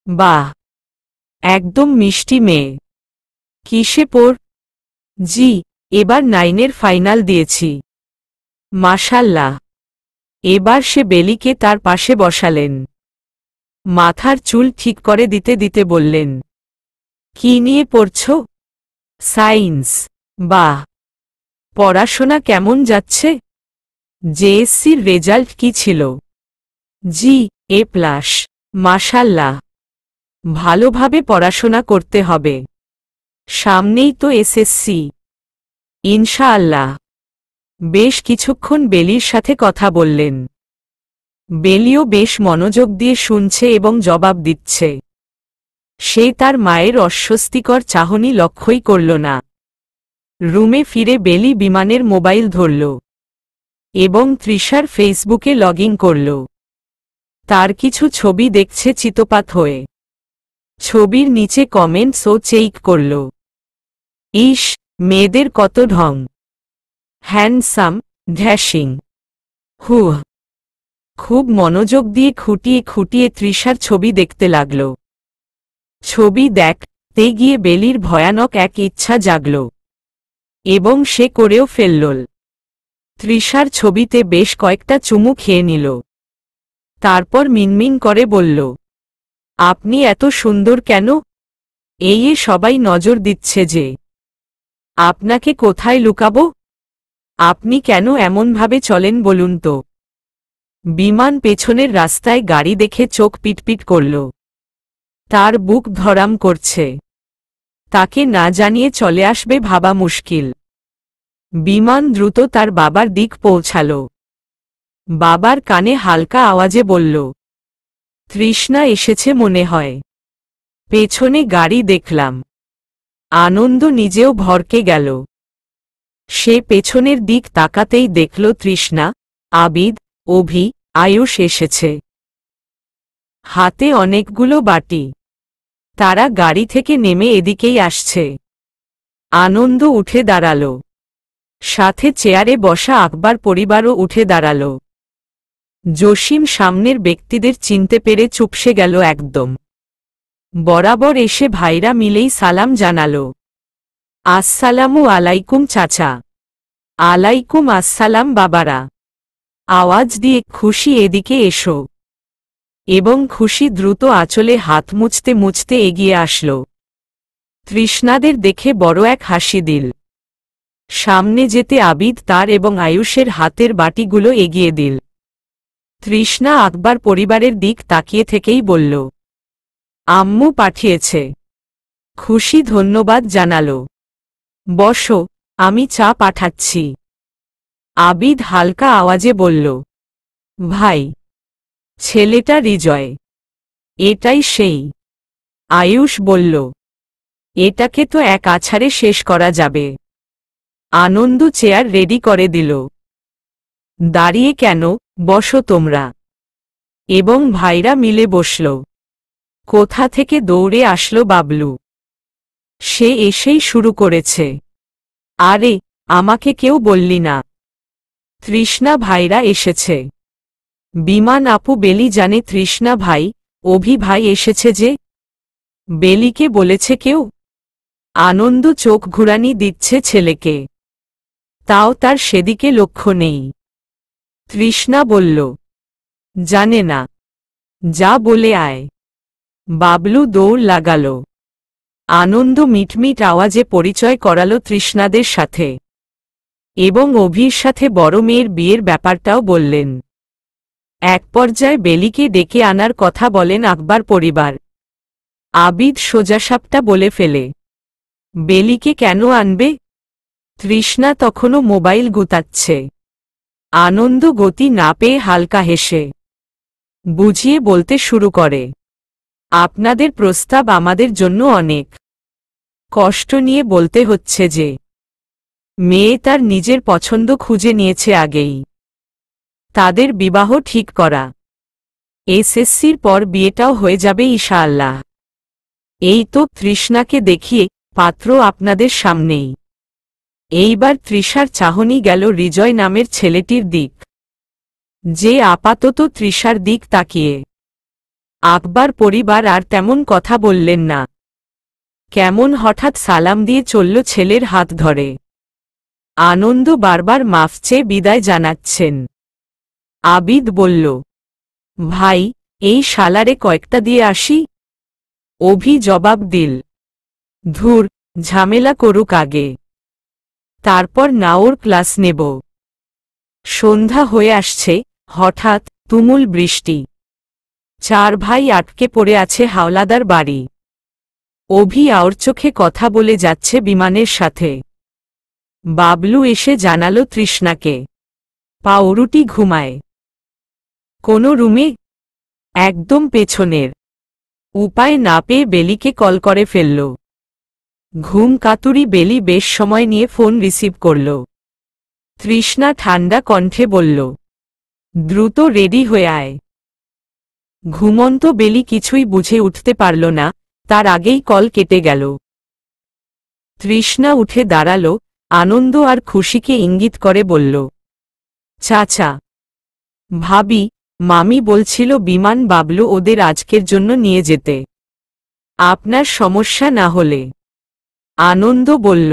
বাহ, একদম মিষ্টি মেয়ে। কিসে পড়? জি, এবার 9 ফাইনাল দিয়েছি। মাশাল্লাহ। এবার সে বেলিকে তার পাশে বসালেন। মাথার চুল ঠিক করে দিতে দিতে বললেন, কি নিয়ে পড়ছ? সায়েন্স। বাহ, পড়াশোনা কেমন যাচ্ছে? জেএসসির রেজাল্ট কি ছিল? জি, A+। মাশাল্লাহ। ভালোভাবে পড়াশোনা করতে হবে, সামনেই তো এসএসসি। ইনশাআল্লাহ। বেশ কিছুক্ষণ বেলির সাথে কথা বললেন। বেলিও বেশ মনোযোগ দিয়ে শুনছে এবং জবাব দিচ্ছে। সে তার মায়ের অস্বস্তিকর চাহনি লক্ষ্যই করল না। রুমে ফিরে বেলি বিমানের মোবাইল ধরল এবং তৃষার ফেসবুকে লগইন করল। তার কিছু ছবি দেখছে চিতপাত হয়ে। ছবির নিচে কমেন্টসও চেক করল। ইস, মেয়েদের কত ঢং! Handsome, dashing. হুহ। খুব মনোযোগ দিয়ে খুঁটিয়ে খুঁটিয়ে তৃষার ছবি দেখতে লাগল। ছবি দেখতে গিয়ে বেলির ভয়ানক এক ইচ্ছা জাগল এবং সে করেও ফেলল। তৃষার ছবিতে বেশ কয়েকটা চুমু খেয়ে নিল। তারপর মিনমিন করে বলল, আপনি এত সুন্দর কেন? এই সবাই নজর দিচ্ছে যে। আপনাকে কোথায় লুকাবো? আপনি কেন এমনভাবে চলেন বলুন তো? বিমান পেছনের রাস্তায় গাড়ি দেখে চোখ পিটপিট করল। তার বুক ধড়াম করছে। তাকে না জানিয়ে চলে আসবে ভাবা মুশকিল। বিমান দ্রুত তার বাবার দিক পৌঁছাল। বাবার কানে হালকা আওয়াজে বলল, তৃষ্ণা এসেছে মনে হয়। পেছনে গাড়ি দেখলাম। আনন্দ নিজেও ভরকে গেল। সে পেছনের দিক তাকাতেই দেখল তৃষ্ণা, আবিদ, অভি, আয়ুষ এসেছে। হাতে অনেকগুলো বাটি। তারা গাড়ি থেকে নেমে এদিকেই আসছে। আনন্দ উঠে দাঁড়াল। সাথে চেয়ারে বসা আকবর পরিবারও উঠে দাঁড়াল। জসিম সামনের ব্যক্তিদের চিনতে পেরে চুপসে গেল একদম। বরাবর এসে ভাইরা মিলেই সালাম জানাল। আসসালামু আলাইকুম চাচা। আলাইকুম আসসালাম বাবারা। আওয়াজ দিয়ে খুশি এদিকে এসো। এবং খুশি দ্রুত আঁচলে হাত মুছতে মুছতে এগিয়ে আসল। তৃষ্ণাদের দেখে বড় এক হাসি দিল। সামনে যেতে আবিদ তার এবং আয়ুষের হাতের বাটিগুলো এগিয়ে দিল। তৃষ্ণা আকবর পরিবারের দিক তাকিয়ে থেকেই বলল, আম্মু পাঠিয়েছে। খুশি ধন্যবাদ জানাল। বসো, আমি চা পাঠাচ্ছি। আবিদ হালকা আওয়াজে বলল, ভাই, ছেলেটা হৃদয়। এটাই সেই। আয়ুষ বলল, এটাকে তো এক আছাড়ে শেষ করা যাবে। আনন্দ চেয়ার রেডি করে দিল। দাঁড়িয়ে কেন, বসো তোমরা। এবং ভাইরা মিলে বসল। কোথা থেকে দৌড়ে আসলো বাবলু। সে এসেই শুরু করেছে, আরে, আমাকে কেউ বললি না। তৃষ্ণা ভাইরা এসেছে। বিমান আপু বেলি জানে তৃষ্ণা ভাই, অভি ভাই এসেছে যে। বেলিকে বলেছে কেউ? আনন্দ চোখ ঘুরানি দিচ্ছে ছেলেকে। তাও তার সেদিকে লক্ষ্য নেই। তৃষ্ণা বলল, জানে না। যা বলে আয়। বাবলু দৌড় লাগাল। আনন্দ মিটমিট আওয়াজে পরিচয় করালো তৃষ্ণাদের সাথে এবং অভির সাথে বড় মেয়ের বিয়ের ব্যাপারটাও বললেন। এক পর্যায়ে বেলিকে ডেকে আনার কথা বলেন আকবর পরিবার। আবিদ সোজাসাপটা বলে ফেলে, বেলিকে কেন আনবে? তৃষ্ণা তখনও মোবাইল গুতাচ্ছে। আনন্দ গতি না পেয়ে হালকা হেসে বুঝিয়ে বলতে শুরু করে, আপনাদের প্রস্তাব আমাদের জন্য অনেক কষ্ট নিয়ে বলতে হচ্ছে যে মেয়ে তার নিজের পছন্দ খুঁজে নিয়েছে আগেই। তাদের বিবাহ ঠিক করা, এসএসসির পর বিয়েটাও হয়ে যাবে ইনশাআল্লাহ। এই তো তৃষ্ণাকে দেখিয়ে পাত্র আপনাদের সামনেই। এইবার তৃষার চাহনি গেল হৃদয় নামের ছেলেটির দিক, যে আপাতত তৃষার দিক তাকিয়ে। আকবর পরিবার আর তেমন কথা বললেন না। কেমন হঠাৎ সালাম দিয়ে চলল ছেলের হাত ধরে। আনন্দ বারবার মাফ চেয়ে বিদায় জানাচ্ছেন। আবিদ বলল, ভাই, এই শালারে কয়েকটা দিয়ে আসি। অভি জবাব দিল, ধুর, ঝামেলা করুক আগে, তারপর না ওর ক্লাস নেব। সন্ধ্যা হয়ে আসছে, হঠাৎ তুমুল বৃষ্টি। চার ভাই আটকে পড়ে আছে হাওলাদার বাড়ি। অভি আওর চোখে কথা বলে যাচ্ছে বিমানের সাথে। বাবলু এসে জানালো তৃষ্ণাকে, পাউরুটি ঘুমায়। কোনো রুমে? একদম পেছনের। উপায় না পেয়ে বেলিকে কল করে ফেলল। ঘুম কাতুরি বেলি বেশ সময় নিয়ে ফোন রিসিভ করল। তৃষ্ণা ঠান্ডা কণ্ঠে বলল, দ্রুত রেডি হয়ে আয়। ঘুমন্ত বেলি কিছুই বুঝে উঠতে পারল না, তার আগেই কল কেটে গেল। তৃষ্ণা উঠে দাঁড়াল, আনন্দ আর খুশিকে ইঙ্গিত করে বলল, চাচা, ভাবি, মামি বলছিল বিমান বাবলু ওদের আজকের জন্য নিয়ে যেতে। আপনার সমস্যা না হলে। আনন্দ বলল,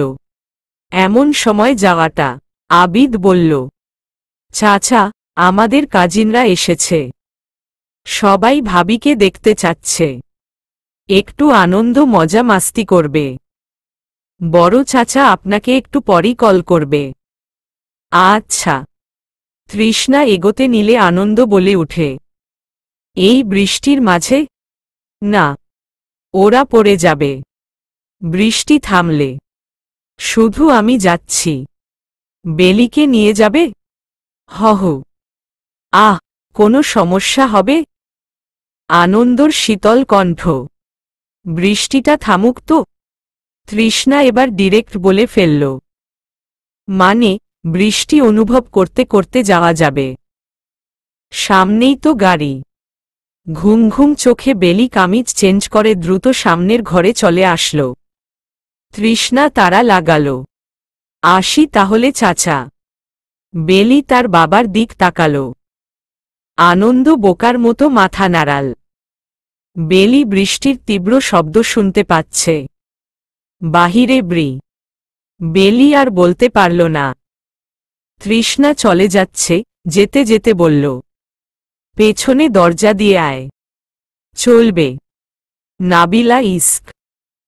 এমন সময় যাওয়াটা? আবিদ বলল, চাচা, আমাদের কাজিনরা এসেছে। সবাই ভাবিকে দেখতে চাচ্ছে। একটু আনন্দ মজা মাস্তি করবে। বড় চাচা আপনাকে একটু পরই কল করবে। আচ্ছা। তৃষ্ণা এগোতে নিলে আনন্দ বলে উঠে, এই বৃষ্টির মাঝে? না, ওরা পড়ে যাবে বৃষ্টি থামলে। শুধু আমি যাচ্ছি। বেলিকে নিয়ে যাবে? হহ। আহ, কোনো সমস্যা হবে? আনন্দর শীতল কণ্ঠ, বৃষ্টিটা থামুক তো। তৃষ্ণা এবার ডিরেক্ট বলে ফেলল, মানে, বৃষ্টি অনুভব করতে করতে যাওয়া যাবে। সামনেই তো গাড়ি। ঘুম ঘুম চোখে বেলি কামিজ চেঞ্জ করে দ্রুত সামনের ঘরে চলে আসল। তৃষ্ণা তাড়া লাগাল, আসি তাহলে চাচা। বেলি তার বাবার দিক তাকাল। আনন্দ বোকার মতো মাথা নাড়াল। বেলি বৃষ্টির তীব্র শব্দ শুনতে পাচ্ছে। বাহিরে বেলি আর বলতে পারল না। তৃষ্ণা চলে যাচ্ছে, যেতে যেতে বলল, পেছনে দরজা দিয়ে আয়। চলবে। নাবিলা ইস্ক।